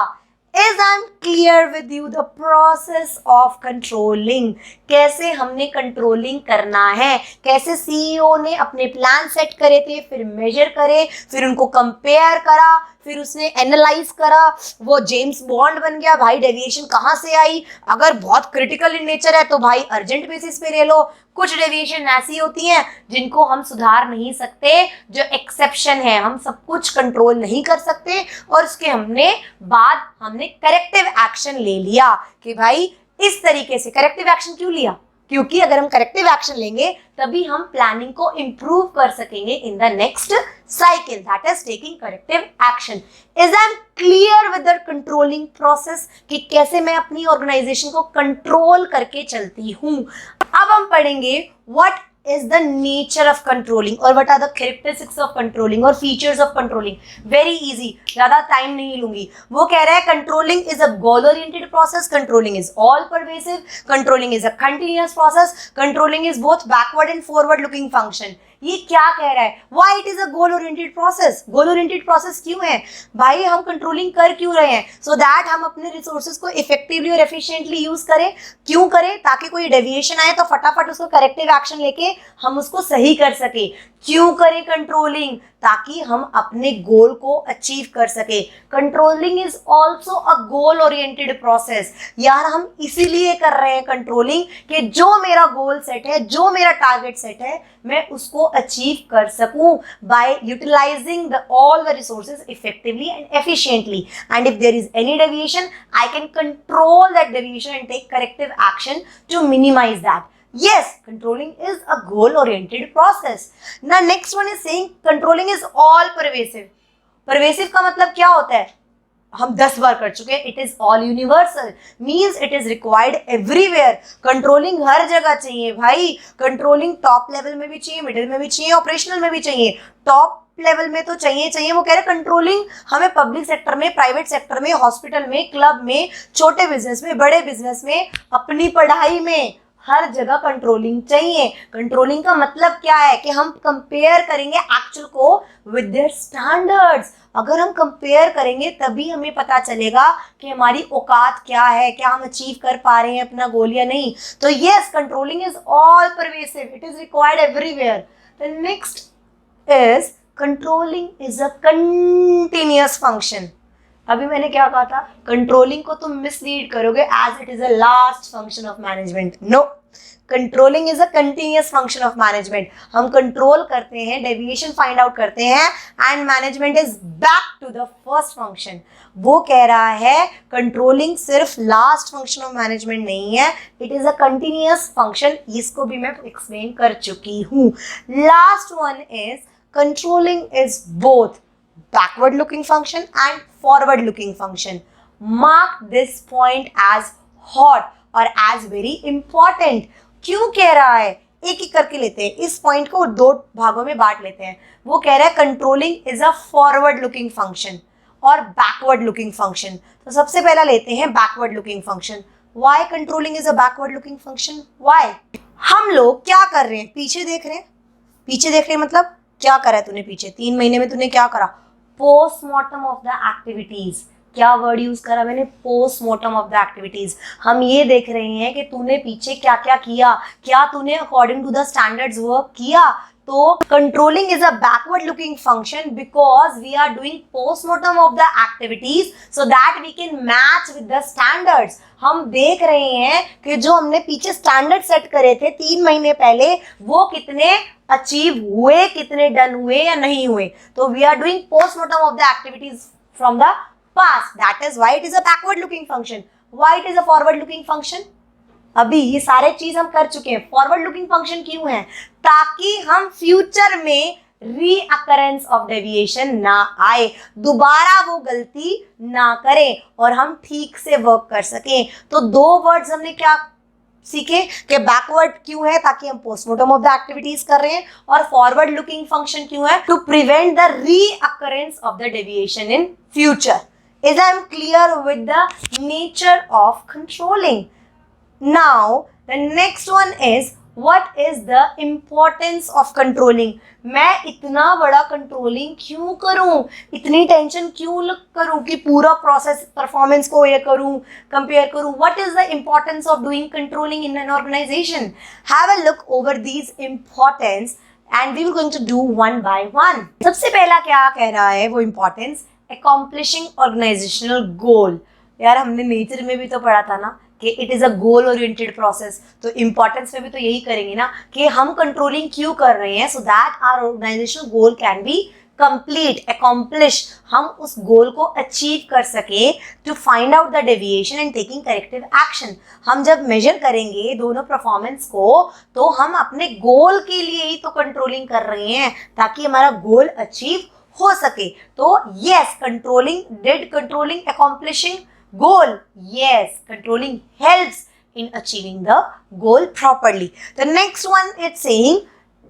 Is I'm clear with you the process of controlling? कैसे हमने कंट्रोलिंग करना है, कैसे सीईओ ने अपने प्लान सेट करे थे, फिर मेजर करे, फिर उनको कंपेयर करा, फिर उसने एनालाइज करा, वो जेम्स बॉन्ड बन गया. भाई डेविएशन कहाँ से आई? अगर बहुत क्रिटिकल इन नेचर है तो भाई अर्जेंट बेसिस पे ले लो. कुछ डेविएशन ऐसी होती हैं जिनको हम सुधार नहीं सकते, जो एक्सेप्शन है, हम सब कुछ कंट्रोल नहीं कर सकते, और उसके हमने करेक्टिव एक्शन ले लिया कि भाई इस तरीके से. करेक्टिव एक्शन क्यों लिया? क्योंकि अगर हम करेक्टिव एक्शन लेंगे तभी हम प्लानिंग को इम्प्रूव कर सकेंगे इन the next cycle, that is taking corrective action. Is I am clear with the controlling process कि कैसे मैं अपनी ऑर्गेनाइजेशन को कंट्रोल करके चलती हूँ. अब हम पढ़ेंगे what is the nature of controlling और what are the characteristics of controlling और features of controlling. Very easy, ज़्यादा टाइम नहीं लूंगी. वो कह रहा है controlling is a goal oriented process, controlling is all pervasive, controlling is a continuous process, controlling is both backward and forward looking function. ये क्या कह रहा है? Why it is a goal oriented process? goal oriented process क्यों है भाई? हम controlling कर क्यों रहे हैं? so that हम अपने रिसोर्सेज को इफेक्टिवली और एफिशिएंटली यूज करें. क्यों करें? ताकि कोई डेविएशन आए तो फटाफट उसको करेक्टिव एक्शन लेके हम उसको सही कर सके. क्यों करें कंट्रोलिंग? ताकि हम अपने गोल को अचीव कर सके. Controlling is also a goal oriented process. यार हम इसीलिए कर रहे हैं कंट्रोलिंग कि जो मेरा गोल सेट है, जो मेरा टारगेट सेट है, मैं उसको अचीव कर सकूं by utilizing all the resources effectively and efficiently. And if there is any deviation, I can control that deviation and take corrective action to minimize that. Yes, controlling is a goal-oriented process. Now, next one is saying controlling is all pervasive. Pervasive का मतलब क्या होता है? हम 10 बार कर चुके हैं. It is all universal, means it is required everywhere. Controlling हर जगह चाहिए भाई. कंट्रोलिंग टॉप लेवल में भी चाहिए, मिडिल में भी चाहिए, ऑपरेशनल में भी चाहिए. टॉप लेवल में तो चाहिए. वो कह रहे कंट्रोलिंग हमें पब्लिक सेक्टर में, प्राइवेट सेक्टर में, हॉस्पिटल में, क्लब में, छोटे बिजनेस में, बड़े बिजनेस में, अपनी पढ़ाई में, हर जगह कंट्रोलिंग चाहिए. कंट्रोलिंग का मतलब क्या है कि हम कंपेयर करेंगे एक्चुअल को विद देयर स्टैंडर्ड्स. अगर हम कंपेयर करेंगे तभी हमें पता चलेगा कि हमारी औकात क्या है, क्या हम अचीव कर पा रहे हैं अपना गोल या नहीं. तो yes, controlling is all pervasive, it is required everywhere. The next is controlling is a continuous function. अभी मैंने क्या कहा था, कंट्रोलिंग को तुम मिसलीड करोगे as it is a last function of management. No, controlling is a continuous function of management. हम control करते हैं, डेविएशन फाइंड आउट करते हैं and management is back to the first function. वो कह रहा है कंट्रोलिंग सिर्फ लास्ट फंक्शन ऑफ मैनेजमेंट नहीं है, it is a continuous function. इसको भी मैं एक्सप्लेन कर चुकी हूँ। Last one is controlling is both backward looking function and forward looking function. Mark this point as hot और as very important. क्यों कह रहा है, एक एक करके लेते हैं, इस पॉइंट को दो भागों में बांट लेते हैं। वो कह रहा है controlling is a forward looking function और बैकवर्ड लुकिंग फंक्शन। तो सबसे पहला लेते हैं backward looking function. Why controlling is a backward looking function? Why? हम लोग क्या कर रहे हैं, पीछे देख रहे हैं। पीछे देख रहे हैं मतलब क्या करा है तूने पीछे 3 महीने में, तूने क्या करा? Postmortem of the activities. क्या वर्ड यूज करा मैंने? Postmortem of the activities. हम ये देख रहे हैं कि तूने पीछे क्या क्या किया, क्या तूने according to the standards work किया। तो controlling is a backward looking function because we are doing postmortem of the activities so that we can match with the standards. हम देख रहे हैं कि जो हमने पीछे स्टैंडर्ड सेट करे थे 3 महीने पहले, वो कितने अचीव हुए, कितने डन हुए या नहीं हुए। तो we are doing postmortem of the activities from the past, that is why it is a backward looking function. Why it is a forward looking function? अभी ये सारे चीज हम कर चुके हैं। फॉरवर्ड लुकिंग फंक्शन क्यों है? ताकि हम फ्यूचर में रीअकरेंस ऑफ डेविएशन ना आए, दोबारा वो गलती ना करें और हम ठीक से वर्क कर सकें। तो 2 वर्ड्स हमने क्या सीखे कि बैकवर्ड क्यों है, ताकि हम पोस्टमार्टम ऑफ द एक्टिविटीज कर रहे हैं, और फॉरवर्ड लुकिंग फंक्शन क्यों है? To prevent the reoccurrence of the deviation in future. Is I am clear with the nature of controlling? Now the next one is what is the importance of controlling? मैं इतना बड़ा controlling क्यों करूं, इतनी tension क्यों करूं कि पूरा प्रोसेस परफॉर्मेंस को ये करूं, कंपेयर करूं? What is the importance of doing controlling in an organization? Have a look over these importance and we will going to do one by one. सबसे पहला क्या कह रहा है वो importance? Accomplishing organizational goal. यार हमने नेचर में भी तो पढ़ा था ना कि it is a goal oriented process, तो इंपॉर्टेंस में भी तो यही करेंगे ना कि हम कंट्रोलिंग क्यों कर रहे हैं, so that our organizational goal can be complete, accomplish, हम उस गोल को अचीव कर सके, to find out the deviation and taking corrective action. हम जब मेजर करेंगे दोनों परफॉर्मेंस को तो हम अपने गोल के लिए ही तो कंट्रोलिंग कर रहे हैं ताकि हमारा गोल अचीव हो सके। तो yes, controlling accomplishing goal? Yes, controlling helps in achieving the goal properly. The next one is saying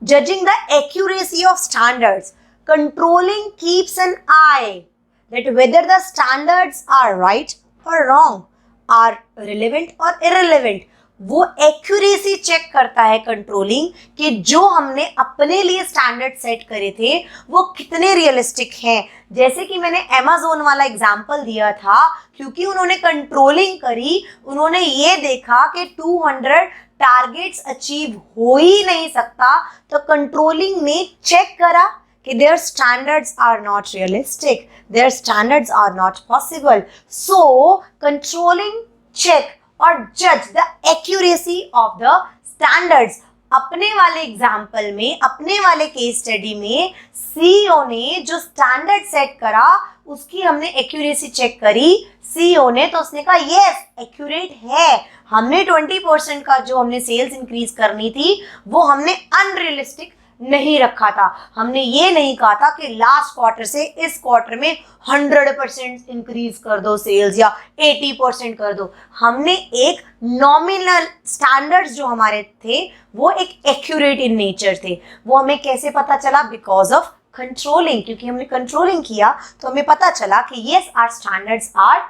judging the accuracy of standards. Controlling keeps an eye that whether the standards are right or wrong, are relevant or irrelevant. वो accuracy check करता है controlling कि जो हमने अपने लिए standard set करे थे वो कितने रियलिस्टिक हैं। जैसे कि मैंने Amazon वाला एग्जांपल दिया था, क्योंकि उन्होंने कंट्रोलिंग करी, उन्होंने ये देखा कि 200 टारगेट्स अचीव हो ही नहीं सकता, तो कंट्रोलिंग ने चेक करा कि their standards are not realistic, their standards are not possible. So controlling check और जज the accuracy of the standards. अपने वाले एग्जाम्पल में, अपने वाले केस स्टडी में सीईओ ने जो स्टैंडर्ड सेट करा उसकी हमने एक्यूरेसी चेक करी सीईओ ने, तो उसने कहा यस एक्यूरेट है। हमने 20% का जो हमने सेल्स इंक्रीज करनी थी वो हमने अनरियलिस्टिक नहीं रखा था। हमने ये नहीं कहा था कि लास्ट क्वार्टर से इस क्वार्टर में 100% इंक्रीज कर दो सेल्स या 80% कर दो। हमने एक नॉमिनल स्टैंडर्ड्स जो हमारे थे वो एक एक्यूरेट इन नेचर थे। वो हमें कैसे पता चला? बिकॉज ऑफ कंट्रोलिंग, क्योंकि हमने कंट्रोलिंग किया तो हमें पता चला कि yes our standards are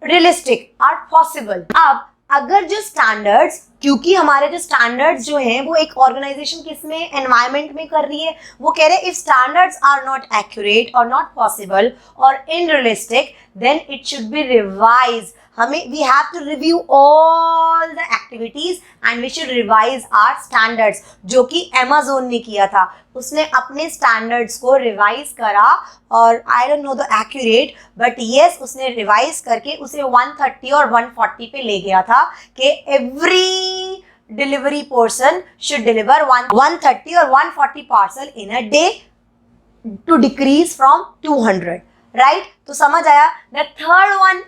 realistic, are possible. अब अगर जो स्टैंडर्ड्स क्योंकि हमारे जो स्टैंडर्ड्स जो हैं वो एक ऑर्गेनाइजेशन किस में, एनवायरमेंट में कर रही है, वो कह रहे हैं if standards are not accurate और नॉट पॉसिबल और unrealistic then it should be revise. हमें we have to review all the activities and we should revise our standards, जो कि Amazon ने किया था. उसने अपने स्टैंडर्ड्स को रिवाइज करा और I don't know the accurate but yes उसने रिवाइज करके उसे 130 और 140 पे ले गया था कि every delivery person should deliver 130 और 140 parcel in a day to decrease from 200. Right, तो समझ आया. The third one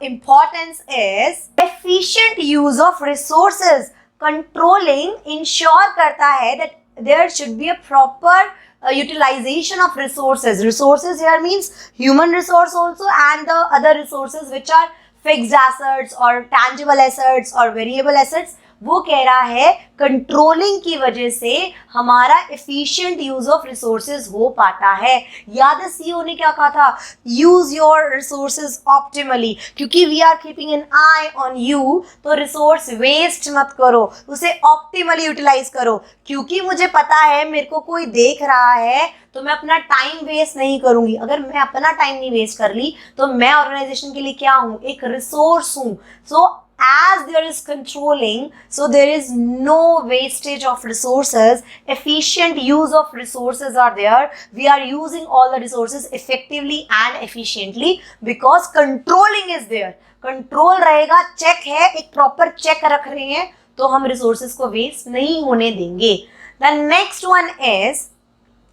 importance is efficient use of resources. Controlling ensure करता है that there should be a proper utilization of resources. Resources here means human resource also and the other resources which are fixed assets or tangible assets or variable assets. वो कह रहा है controlling की वजह से हमारा एफिशिएंट यूज ऑफ रिसोर्सेज हो पाता है. याद है सीईओ ने क्या कहा था, यूज योर रिसोर्सेज ऑप्टिमली, क्योंकि we are keeping an eye on you. तो रिसोर्स वेस्ट मत करो, उसे ऑप्टिमली यूटिलाइज करो, क्योंकि मुझे पता है मेरे को कोई देख रहा है तो मैं अपना टाइम वेस्ट नहीं करूंगी. अगर मैं अपना टाइम नहीं वेस्ट कर ली तो मैं ऑर्गेनाइजेशन के लिए क्या हूँ, एक रिसोर्स हूँ. सो as there is controlling, so there is no wastage of resources, efficient use of resources are there. We are using all the resources effectively and efficiently because controlling is there. Control रहेगा, check है, एक proper check रख रहे हैं तो हम resources को waste नहीं होने देंगे. The next one is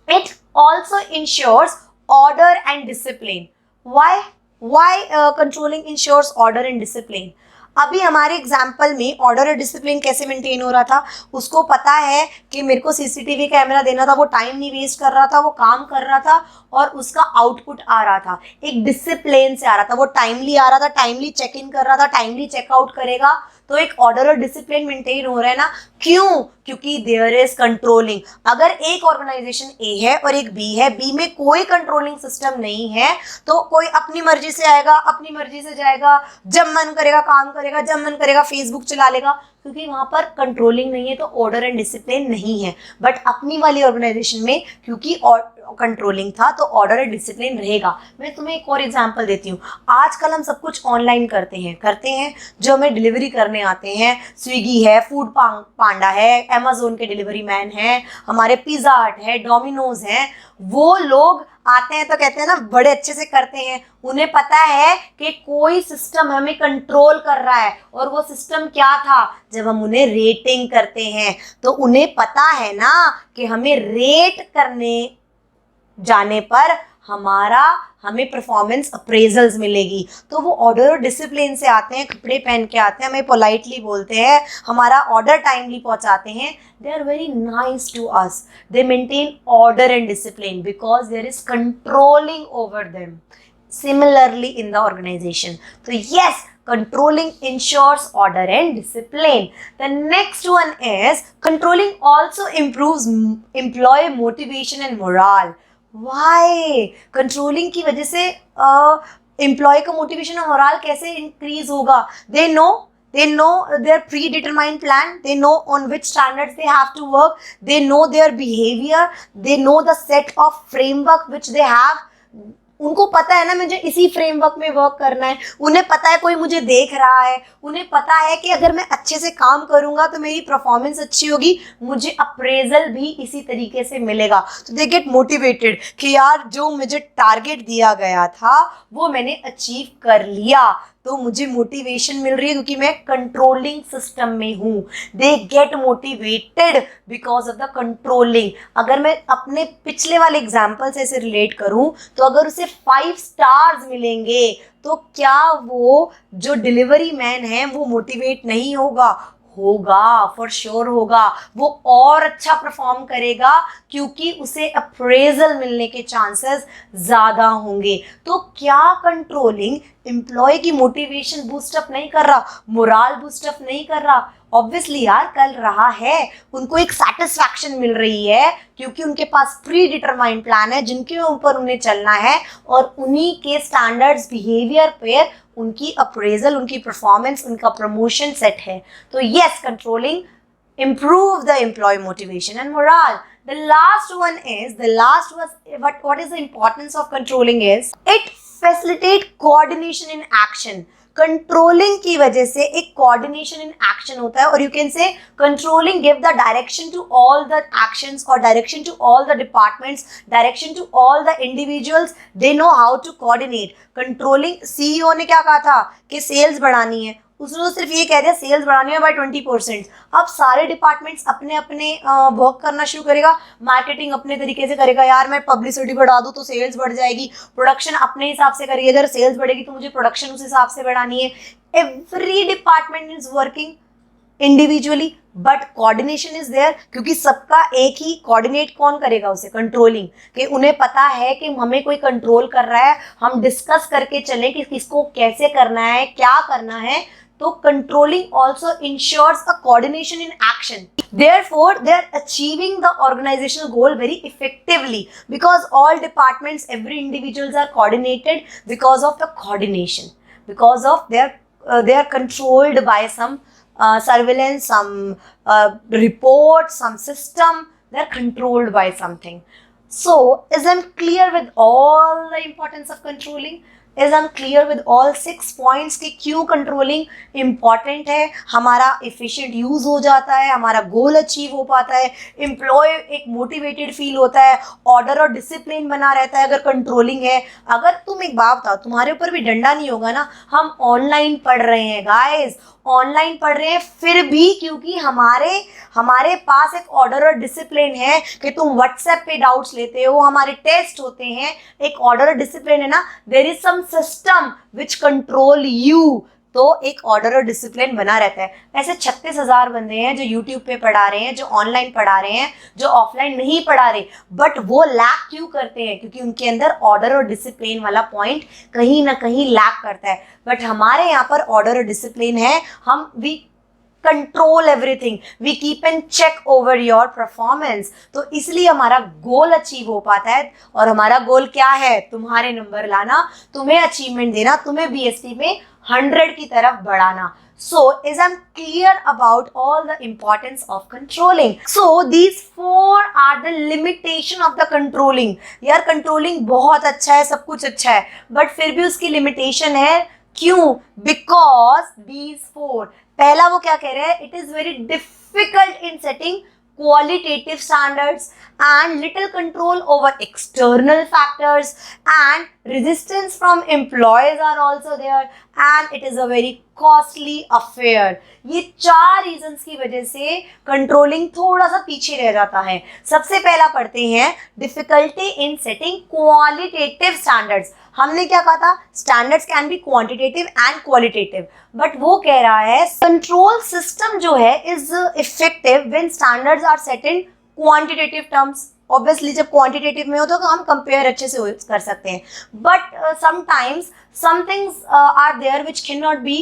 it also ensures order and discipline. Why controlling ensures order and discipline? अभी हमारे एग्जाम्पल में ऑर्डर और डिसिप्लिन कैसे मेंटेन हो रहा था, उसको पता है कि मेरे को सीसीटीवी कैमरा देना था, वो टाइम नहीं वेस्ट कर रहा था, वो काम कर रहा था और उसका आउटपुट आ रहा था, एक डिसिप्लिन से आ रहा था, वो टाइमली आ रहा था, टाइमली चेक इन कर रहा था, टाइमली चेकआउट करेगा. तो एक ऑर्डर और डिसिप्लिन मेंटेन हो रहा है ना. क्यों? क्योंकि देयर इज कंट्रोलिंग. अगर एक ऑर्गेनाइजेशन ए है और एक बी है, बी में कोई कंट्रोलिंग सिस्टम नहीं है तो कोई अपनी मर्जी से आएगा, अपनी मर्जी से जाएगा, जब मन करेगा काम करेगा, जब मन करेगा फेसबुक चला लेगा, क्योंकि वहां पर कंट्रोलिंग नहीं है तो ऑर्डर एंड डिसिप्लिन नहीं है. बट अपनी वाली ऑर्गेनाइजेशन में क्योंकि कंट्रोलिंग था तो ऑर्डर एंड डिसिप्लिन रहेगा. मैं तुम्हें एक और एग्जांपल देती हूँ. आजकल हम सब कुछ ऑनलाइन करते हैं. जो हमें डिलीवरी करने आते हैं, स्विगी है, फूड पांडा है, अमेजोन के डिलीवरी मैन है, हमारे पिज़्ज़ा हट है, डोमिनोज हैं, वो लोग आते हैं तो कहते हैं ना बड़े अच्छे से करते हैं. उन्हें पता है कि कोई सिस्टम हमें कंट्रोल कर रहा है और वो सिस्टम क्या था, जब हम उन्हें रेटिंग करते हैं तो उन्हें पता है ना कि हमें रेट करने जाने पर हमें परफॉर्मेंस अप्रेजल्स मिलेगी. तो वो ऑर्डर और डिसिप्लिन से आते हैं, कपड़े पहन के आते हैं, हमें पोलाइटली बोलते हैं, हमारा ऑर्डर टाइमली पहुंचाते हैं. They are very nice to us. They maintain order and discipline because there is controlling over them. Similarly in the organization. So yes, controlling ensures order and discipline. The next one is controlling also improves employee motivation and morale. Why? Controlling की वजह से employee का motivation और morale कैसे increase होगा? They know their predetermined plan, they know on which standards they have to work, they know their behavior, they know the set of framework which they have. उनको पता है ना मुझे इसी फ्रेमवर्क में वर्क करना है. उन्हें पता है कोई मुझे देख रहा है. उन्हें पता है कि अगर मैं अच्छे से काम करूंगा तो मेरी परफॉर्मेंस अच्छी होगी, मुझे अप्रेजल भी इसी तरीके से मिलेगा. तो दे गेट मोटिवेटेड कि यार जो मुझे टारगेट दिया गया था वो मैंने अचीव कर लिया, तो मुझे मोटिवेशन मिल रही है क्योंकि मैं कंट्रोलिंग सिस्टम में हूँ. They get motivated because of the controlling. अगर मैं अपने पिछले वाले एग्जाम्पल से इसे रिलेट करूँ तो अगर उसे 5 स्टार्स मिलेंगे तो क्या वो जो डिलीवरी मैन है वो मोटिवेट नहीं होगा? होगा, फॉर श्योर होगा. वो और अच्छा परफॉर्म करेगा क्योंकि उसे अप्रेजल मिलने के चांसेस ज़्यादा होंगे. तो क्या कंट्रोलिंग एम्प्लॉय की मोटिवेशन बूस्टअप नहीं कर रहा, मोराल बूस्टअप नहीं कर रहा? ऑब्वियसली यार कर रहा है, उनको एक सेटिस्फैक्शन मिल रही है क्योंकि उनके पास प्री डिटरमाइंड प्लान है जिनके ऊपर उन्हें चलना है और उन्हीं के स्टैंडर्ड्स बिहेवियर पे उनकी अप्रेजल, उनकी परफॉर्मेंस, उनका प्रमोशन सेट है. तो yes, controlling improve the employee motivation and morale. The last was what is the importance of controlling is it facilitate coordination in action. Controlling की वजह से एक कोऑर्डिनेशन इन एक्शन होता है और you can say controlling give the direction to all the actions और direction to all the departments, direction to all the individuals. They know how to coordinate. Controlling CEO ने क्या कहा था कि sales बढ़ानी है, उसने तो सिर्फ ये कह दिया सेल्स बढ़ानी है बाय 20%. अब सारे डिपार्टमेंट्स अपने अपने वर्क करना शुरू करेगा. मार्केटिंग अपने तरीके से करेगा, यार मैं पब्लिसिटी बढ़ा दूँ तो सेल्स बढ़ जाएगी. प्रोडक्शन अपने हिसाब से करेगी, अगर सेल्स बढ़ेगी तो मुझे प्रोडक्शन उस हिसाब से बढ़ानी है. Every department is working individually but coordination is there, क्योंकि सबका एक ही कोऑर्डिनेट कौन करेगा उसे, कंट्रोलिंग. कि उन्हें पता है कि हमें कोई कंट्रोल कर रहा है, हम डिस्कस करके चलें कि किसको कैसे करना है, क्या करना है. तो controlling also ensures a coordination in action. Therefore, they are achieving the organizational goal very effectively because all departments, every individuals are coordinated because of the coordination, because of they are controlled by some surveillance, some report, some system. They are controlled by something. So, is I'm clear with all the importance of controlling? Is I'm clear with all 6 points कि क्यों controlling important है. हमारा efficient use हो जाता है, हमारा goal achieve हो पाता है, एम्प्लॉय एक मोटिवेटेड फील होता है, ऑर्डर और डिसिप्लिन बना रहता है अगर कंट्रोलिंग है. अगर तुम एक बात बताओ, तुम्हारे ऊपर भी डंडा नहीं होगा ना. हम ऑनलाइन पढ़ रहे हैं गाइस, ऑनलाइन पढ़ रहे हैं, फिर भी क्योंकि हमारे पास एक ऑर्डर और डिसिप्लिन है कि तुम व्हाट्सएप पे डाउट्स लेते हो, हमारे टेस्ट होते हैं, एक ऑर्डर और डिसिप्लिन है ना. There is some system which control you. तो एक ऑर्डर और डिसिप्लिन बना रहता है. ऐसे 36,000 बंदे हैं जो यूट्यूब पे पढ़ा रहे हैं, जो ऑनलाइन पढ़ा रहे हैं, जो ऑफलाइन नहीं पढ़ा रहे, बट वो लैक क्यों करते हैं? क्योंकि उनके अंदर ऑर्डर और डिसिप्लिन वाला पॉइंट कहीं ना कहीं लैक करता है. बट हमारे यहाँ पर ऑर्डर और डिसिप्लिन है. हम we control everything, we keep an check over your performance. तो इसलिए हमारा गोल अचीव हो पाता है. और हमारा गोल क्या है? तुम्हारे नंबर लाना, तुम्हें अचीवमेंट देना, तुम्हें बीएसटी में 100 की तरफ बढ़ाना. So, is I'm clear about all the importance of controlling. So, these 4 are the limitation of the controlling. यार controlling बहुत अच्छा है, सब कुछ अच्छा है, but फिर भी उसकी limitation है. क्यों? Because these 4. पहला वो क्या कह रहे हैं? It is very difficult in setting qualitative standards and little control over external factors and resistance from employees are also there and it is a very costly affair. ये 4 reasons की वजह से कंट्रोलिंग थोड़ा सा पीछे रह जाता है. सबसे पहला पढ़ते हैं difficulty in setting qualitative standards. हमने क्या कहा था? Standards can be quantitative and qualitative, but वो कह रहा है कंट्रोल सिस्टम जो है is effective when standards are set in quantitative terms. Obviously जब क्वांटिटेटिव में हो तो हम कंपेयर अच्छे से कर सकते हैं, but sometimes some things are there which can not be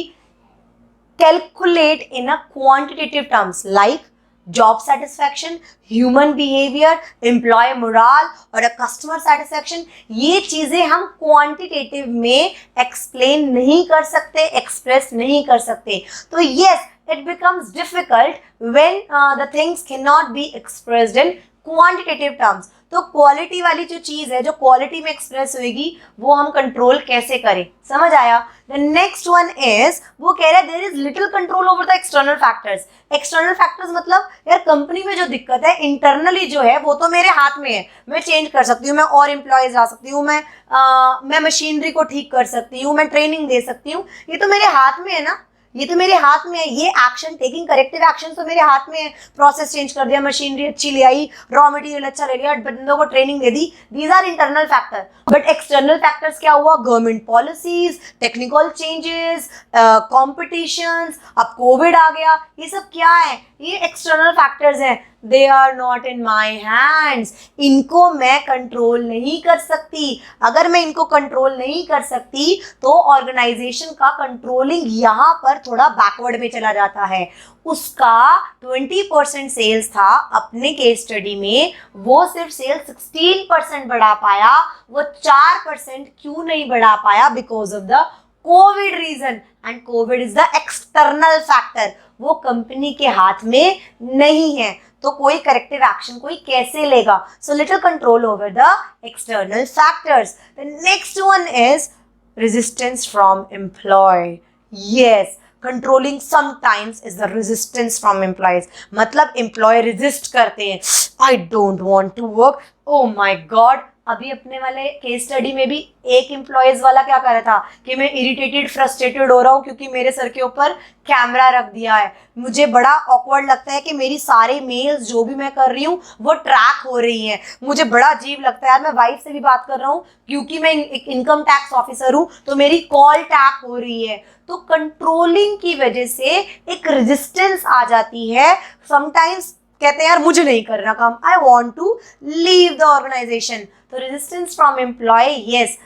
calculate in a quantitative terms like job satisfaction, human behavior, employee morale और customer satisfaction. ये चीजें हम quantitative में explain नहीं कर सकते, express नहीं कर सकते. तो yes, it becomes difficult when the things cannot be expressed in quantitative terms. तो क्वालिटी वाली जो चीज है, जो क्वालिटी में एक्सप्रेस होगी, वो हम कंट्रोल कैसे करें? समझ आया? द नेक्स्ट वन इज, वो कह रहा है there is little control over the external factors. External factors मतलब यार कंपनी में जो दिक्कत है इंटरनली जो है वो तो मेरे हाथ में है. मैं चेंज कर सकती हूँ, मैं और एम्प्लॉयज ला सकती हूँ, मैं मशीनरी को ठीक कर सकती हूँ, मैं ट्रेनिंग दे सकती हूँ. ये तो मेरे हाथ में है ना, ये तो मेरे हाथ में है. ये एक्शन, टेकिंग करेक्टिव एक्शन तो मेरे हाथ में है. प्रोसेस चेंज कर दिया, मशीनरी अच्छी ले आई, रॉ मटेरियल अच्छा ले लिया, बंदों को ट्रेनिंग दे दी. These are internal factor. But external factors क्या हुआ? Government policies, technical changes, competitions, अब कोविड आ गया, ये सब क्या है? ये एक्सटर्नल फैक्टर्स हैं. They are not in my hands, इनको मैं कंट्रोल नहीं कर सकती। अगर मैं इनको कंट्रोल नहीं कर सकती तो ऑर्गेनाइजेशन का कंट्रोलिंग यहाँ पर थोड़ा बैकवर्ड में चला जाता है। उसका 20% सेल्स था अपने केस स्टडी में, वो सिर्फ सेल्स 16% बढ़ा पाया, वो 4% क्यों नहीं बढ़ा पाया? Because of the Covid reason, and Covid is the external factor, वो कंपनी के हाथ में नहीं है, तो कोई करेक्टिव एक्शन कोई कैसे लेगा? So little control over the external factors. The next one is resistance from employee. Yes, controlling sometimes is the resistance from employees. मतलब employee resist करते हैं, I don't want to work. Oh my God, अभी अपने वाले case study में भी एक employees वाला क्या कर रहा था कि मैं इरिटेटेड फ्रस्ट्रेटेड हो रहा हूँ क्योंकि मेरे सर के ऊपर कैमरा रख दिया है, मुझे बड़ा ऑकवर्ड लगता है कि मेरी सारे मेल्स जो भी मैं कर रही हूँ वो ट्रैक हो रही हैं, मुझे बड़ा अजीब लगता है यार, मैं वाइफ से भी बात कर रहा हूँ क्योंकि मैं एक इनकम टैक्स ऑफिसर हूँ तो मेरी कॉल टैप हो रही है। तो कंट्रोलिंग की वजह से एक रेजिस्टेंस आ जाती है। समटाइम्स कहते हैं यार मुझे नहीं करना काम, I want to leave the organisation. तो resistance from employee, yes,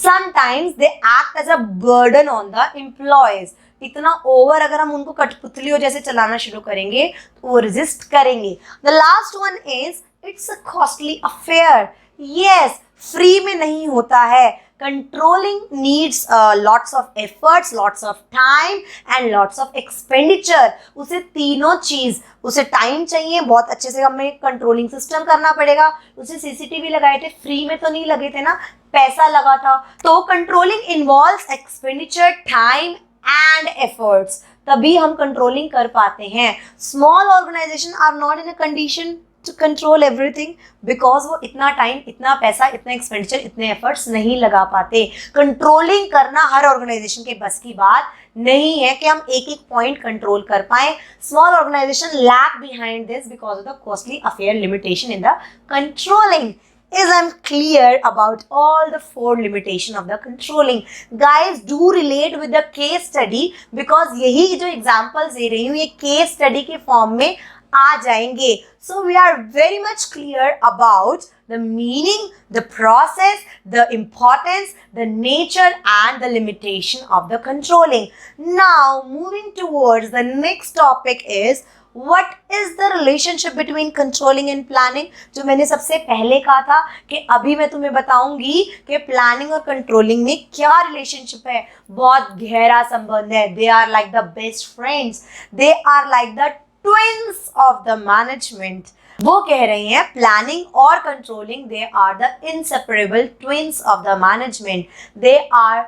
sometimes they act as a burden on the employees. इतना ओवर अगर हम उनको कठपुतलियों जैसे चलाना शुरू करेंगे तो वो रेजिस्ट करेंगे। The last one is it's a costly affair. Yes, free में नहीं होता है। Controlling needs lots of efforts, lots of time and lots of expenditure. उसे तीनों चीज, उसे टाइम चाहिए, बहुत अच्छे से हमें कंट्रोलिंग सिस्टम करना पड़ेगा, उसे सीसीटीवी लगाए थे, फ्री में तो नहीं लगे थे ना, पैसा लगा था। तो controlling involves expenditure, time and efforts, तभी हम कंट्रोलिंग कर पाते हैं। Small organization are not in a condition to control everything because वो इतना टाइम, इतना पैसा, इतना एक्सपेंडिचर, इतने एफर्ट्स नहीं लगा पाते। कंट्रोलिंग करना हर ऑर्गेनाइजेशन के बस की बात नहीं है कि हम एक एक पॉइंट कंट्रोल कर पाए। Small organization lag behind this because of the costly affair limitation in the controlling. Is I'm clear about all the 4 limitation of the controlling. Guys, do relate with the case study because यही जो examples दे रही हूँ ये case study के form में आ जाएंगे। So we are very much clear about the meaning, the process, the importance, the nature and the limitation of the controlling. Now moving towards the next topic is what is the relationship between controlling and planning? जो मैंने सबसे पहले कहा था कि अभी मैं तुम्हें बताऊंगी कि प्लानिंग और कंट्रोलिंग में क्या रिलेशनशिप है। बहुत गहरा संबंध है। They are like the best friends. They are like the twins of the management. वो कह रहे हैं प्लानिंग और controlling they are the inseparable twins of the management. They are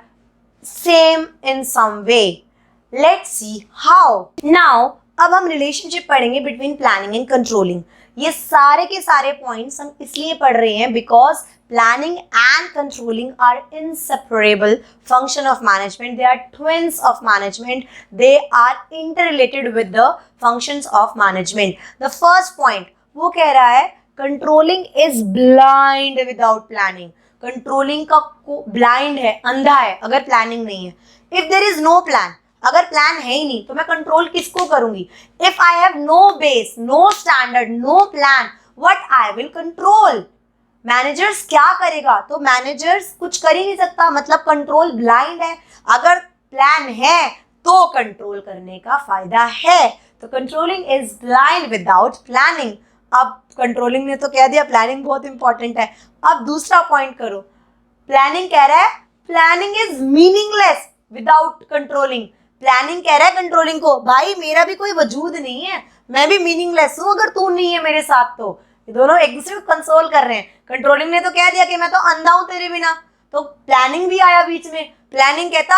same in some way. Let's see how. Now अब हम relationship पढ़ेंगे between planning and controlling. ये सारे के सारे पॉइंट्स हम इसलिए पढ़ रहे हैं because planning and controlling are inseparable function of management. They are twins of management. They are interrelated with the functions of management. The first point वो कह रहा है controlling is blind without planning. Controlling का blind है, अंधा है अगर planning नहीं है। If there is no plan, अगर प्लान है ही नहीं तो मैं कंट्रोल किसको करूंगी? If I have no base, no standard, no plan, what I will control? Managers क्या करेगा? तो मैनेजर्स कुछ कर ही नहीं सकता, मतलब कंट्रोल ब्लाइंड है। अगर प्लान है तो कंट्रोल करने का फायदा है। तो controlling is blind without planning. अब कंट्रोलिंग ने तो कह दिया प्लानिंग बहुत इंपॉर्टेंट है। अब दूसरा पॉइंट करो, प्लानिंग कह रहा है planning is meaningless without controlling. Planning कह रहा है कंट्रोलिंग को भाई मेरा भी कोई वजूद नहीं है, मैं भी मीनिंगलेस हूं अगर तू नहीं है मेरे साथ। तो ये दोनों एक दूसरे को कंसोल कर रहे हैं। कंट्रोलिंग ने तो कह दिया कि मैं तो अंधा हूं तेरे बिना, तो प्लानिंग भी आया बीच में। प्लानिंग कहता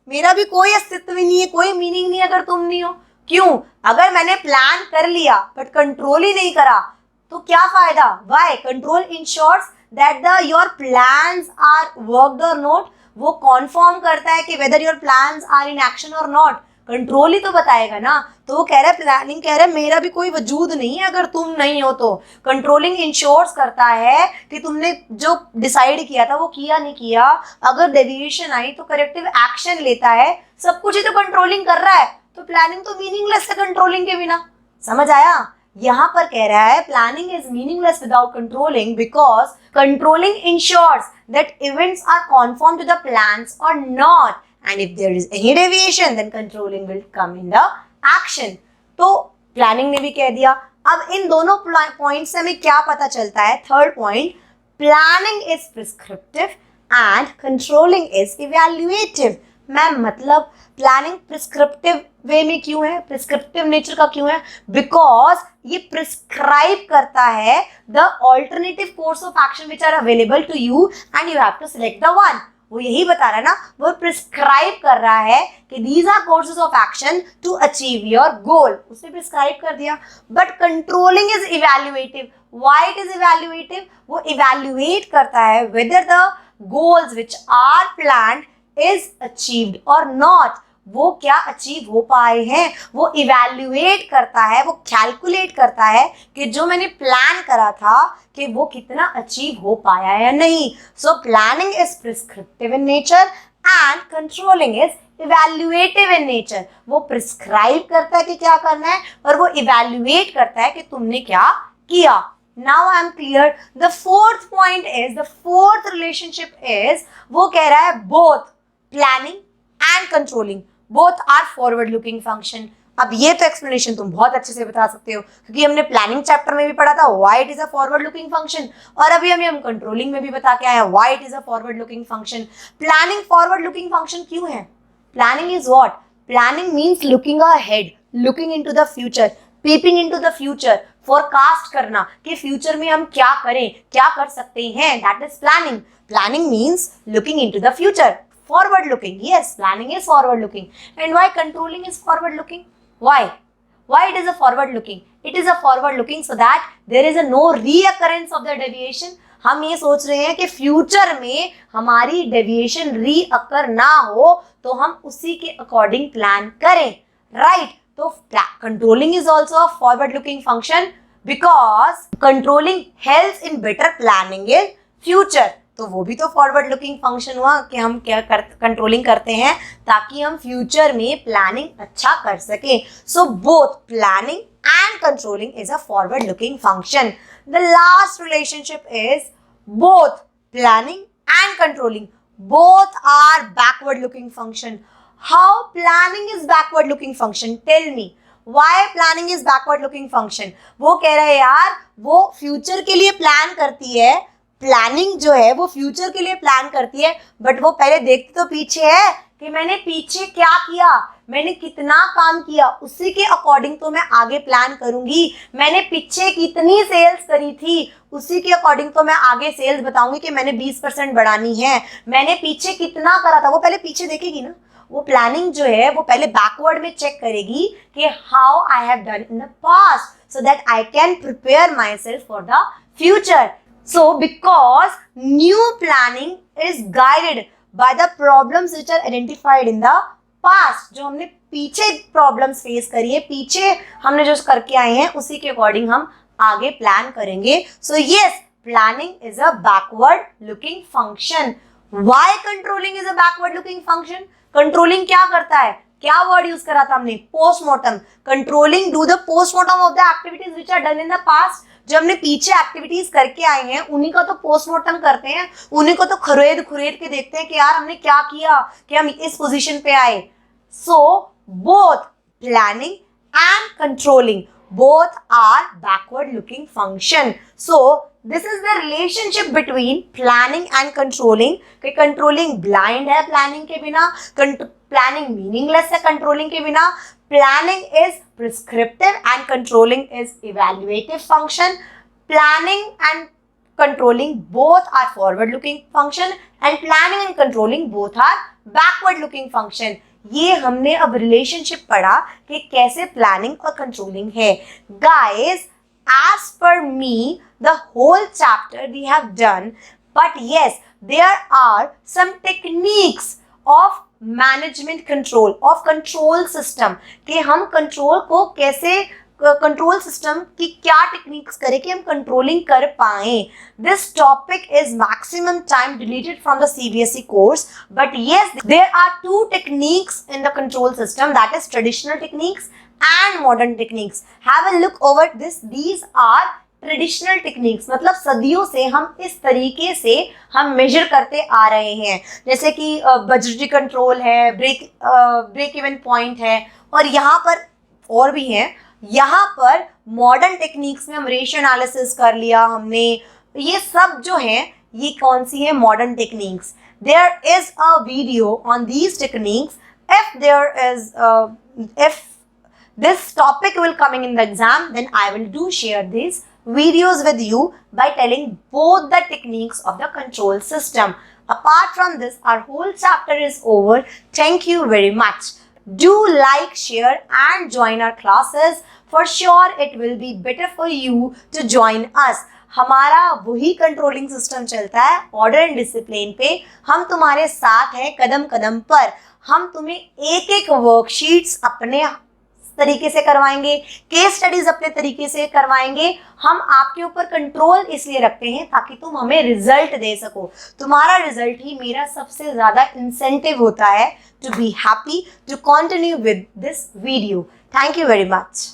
मेरा भी कोई अस्तित्व नहीं है, कोई मीनिंग नहीं है अगर तुम नहीं हो। क्यों? अगर मैंने प्लान कर लिया बट कंट्रोल ही नहीं करा तो क्या फायदा? Why? Control ensures that the your plans are worked or not. वो कॉन्फर्म करता है कि whether your plans are in action or not. Control ही तो बताएगा ना। तो वो कह रहा है प्लानिंग कह रहा है मेरा भी कोई वजूद नहीं है अगर तुम नहीं हो। तो कंट्रोलिंग इंश्योर्स करता है कि तुमने जो डिसाइड किया था वो किया नहीं किया, अगर डेविएशन आई तो करेक्टिव एक्शन लेता है। सब कुछ ही तो कंट्रोलिंग कर रहा है। तो प्लानिंग तो मीनिंगलेस है कंट्रोलिंग के बिना। समझ आया? यहाँ पर कह रहा है planning is meaningless without controlling because controlling ensures that events are conform to the plans और not, and if there is any deviation then controlling will come in the action. तो प्लानिंग ने भी कह दिया। अब इन दोनों पॉइंट से हमें क्या पता चलता है? Third point, planning is prescriptive and controlling is evaluative. Ma'am मतलब प्लानिंग प्रिस्क्रिप्टिव वे में क्यों है, प्रिस्क्रिप्टिव नेचर का क्यों है? बिकॉज ये प्रिस्क्राइब करता है the alternative course of action which are available to you and you have to select the one. वो यही बता रहा है ना, वो प्रिस्क्राइब कर रहा है कि these are courses of action to achieve your goal, उसने प्रिस्क्राइब कर दिया। But controlling is evaluative. Why it is evaluative? वो इवैल्यूएट करता है whether the goals which are planned is achieved or not, वो क्या अचीव हो पाए हैं। वो इवैल्यूएट करता है, वो कैलकुलेट करता है कि जो मैंने प्लान करा था कि वो कितना अचीव हो पाया या नहीं। So planning is prescriptive in nature and controlling is evaluative in nature. वो प्रिस्क्राइब करता है कि क्या करना है और वो इवैल्यूएट करता है कि तुमने क्या किया। Now I am clear. The fourth point is, the fourth relationship is, वो कह रहा है both planning and controlling both are forward looking function। अब ये तो एक्सप्लेनेशन तुम बहुत अच्छे से बता सकते हो क्योंकि हमने प्लानिंग चैप्टर में भी पढ़ा था why it is a forward looking function, और अभी हम कंट्रोलिंग में भी बता के आए हैं why it is a forward looking function। Planning forward looking function क्यों है? Planning is what? Planning means looking ahead, looking into the future, peeping into the future, forecast करना कि फ्यूचर में हम क्या करें, क्या कर सकते हैं, that is planning. Planning means looking into the future, forward looking. Yes, planning is forward looking. And why controlling is forward looking? Why it is a forward looking? It is a forward looking so that there is a no reoccurrence of the deviation. हम ये सोच रहे हैं कि future में हमारी deviation रीअकर ना हो तो हम उसी के अकॉर्डिंग प्लान करें, राइट? तो controlling is also a forward looking function because controlling helps in better planning in future. तो वो भी तो फॉरवर्ड लुकिंग फंक्शन हुआ कि हम क्या कंट्रोलिंग करते हैं ताकि हम फ्यूचर में प्लानिंग अच्छा कर सकें। So both planning and controlling is a forward looking function. The last relationship is both planning and controlling both are backward looking function. How planning is backward looking function? Tell me. Why planning is backward looking function? वो कह रहा है यार वो future के लिए plan करती है, प्लानिंग जो है वो फ्यूचर के लिए प्लान करती है, बट वो पहले देखती तो पीछे है कि मैंने पीछे क्या किया, मैंने कितना काम किया, उसी के अकॉर्डिंग तो मैं आगे प्लान करूंगी। मैंने पीछे कितनी सेल्स करी थी उसी के अकॉर्डिंग तो मैं आगे सेल्स बताऊंगी कि मैंने 20% बढ़ानी है। मैंने पीछे कितना करा था वो पहले पीछे देखेगी ना। वो प्लानिंग जो है वो पहले बैकवर्ड में चेक करेगी कि how I have done in the past so that I can prepare my self for the future. So because new planning is guided by the problems which are identified in the past, जो हमने पीछे problems face करी है, पीछे हमने जो करके आए हैं उसी के अकॉर्डिंग हम आगे प्लान करेंगे। So yes, planning is a backward looking function. Why controlling is a backward looking function? Controlling क्या करता है? क्या वर्ड यूज करा था हमने? Postmortem. Controlling do the postmortem of the activities which are done in the past. जो हमने पीछे एक्टिविटीज करके आए हैं उन्हीं का तो पोस्टमार्टम करते हैं, उन्हीं को तो खुरेद के देखते हैं कि यार हमने क्या किया कि हम इस पोजीशन पे आए। So both planning and controlling both are backward looking function. So this is the relationship between planning and controlling. कि controlling blind है planning के बिना, planning meaningless है controlling के बिना। Planning is prescriptive and controlling is evaluative function. Planning and controlling both are forward looking function and planning and controlling both are backward looking function. ये हमने अब relationship पढ़ा कि कैसे प्लानिंग और कंट्रोलिंग है। Guys, as per me the whole chapter we have done, but yes there are some techniques of management control, of control system, कि हम कंट्रोल को कैसे, कंट्रोल सिस्टम की क्या टेक्निक्स करें कि हम कंट्रोलिंग कर पाएं। This topic is maximum time deleted from the CBSE course, but yes, there are two techniques in the control system, that is traditional techniques and modern techniques. Have a look over this. These are traditional techniques, मतलब सदियों से हम इस तरीके से हम major करते आ रहे हैं, जैसे कि बजटरी कंट्रोल है, ब्रेक इवन पॉइंट है, और यहाँ पर और भी है। यहाँ पर मॉडर्न टेक्निक्स में हम रेशियो एनालिसिस कर लिया हमने। ये सब जो है ये कौन सी है? Modern techniques. There is a video on these techniques. If this topic will coming in the exam, then I will do share these videos with you by telling both the techniques of the control system. Apart from this, our whole chapter is over. Thank you very much. Do like, share and join our classes. For sure it will be better for you to join us. हमारा वही controlling system चलता है order and discipline पे। हम तुम्हारे साथ हैं कदम कदम पर। हम तुम्हें एक एक वर्कशीट्स अपने तरीके से करवाएंगे, केस स्टडीज अपने तरीके से करवाएंगे। हम आपके ऊपर कंट्रोल इसलिए रखते हैं ताकि तुम हमें रिजल्ट दे सको। तुम्हारा रिजल्ट ही मेरा सबसे ज्यादा इंसेंटिव होता है to be happy to continue with this video. Thank you very much.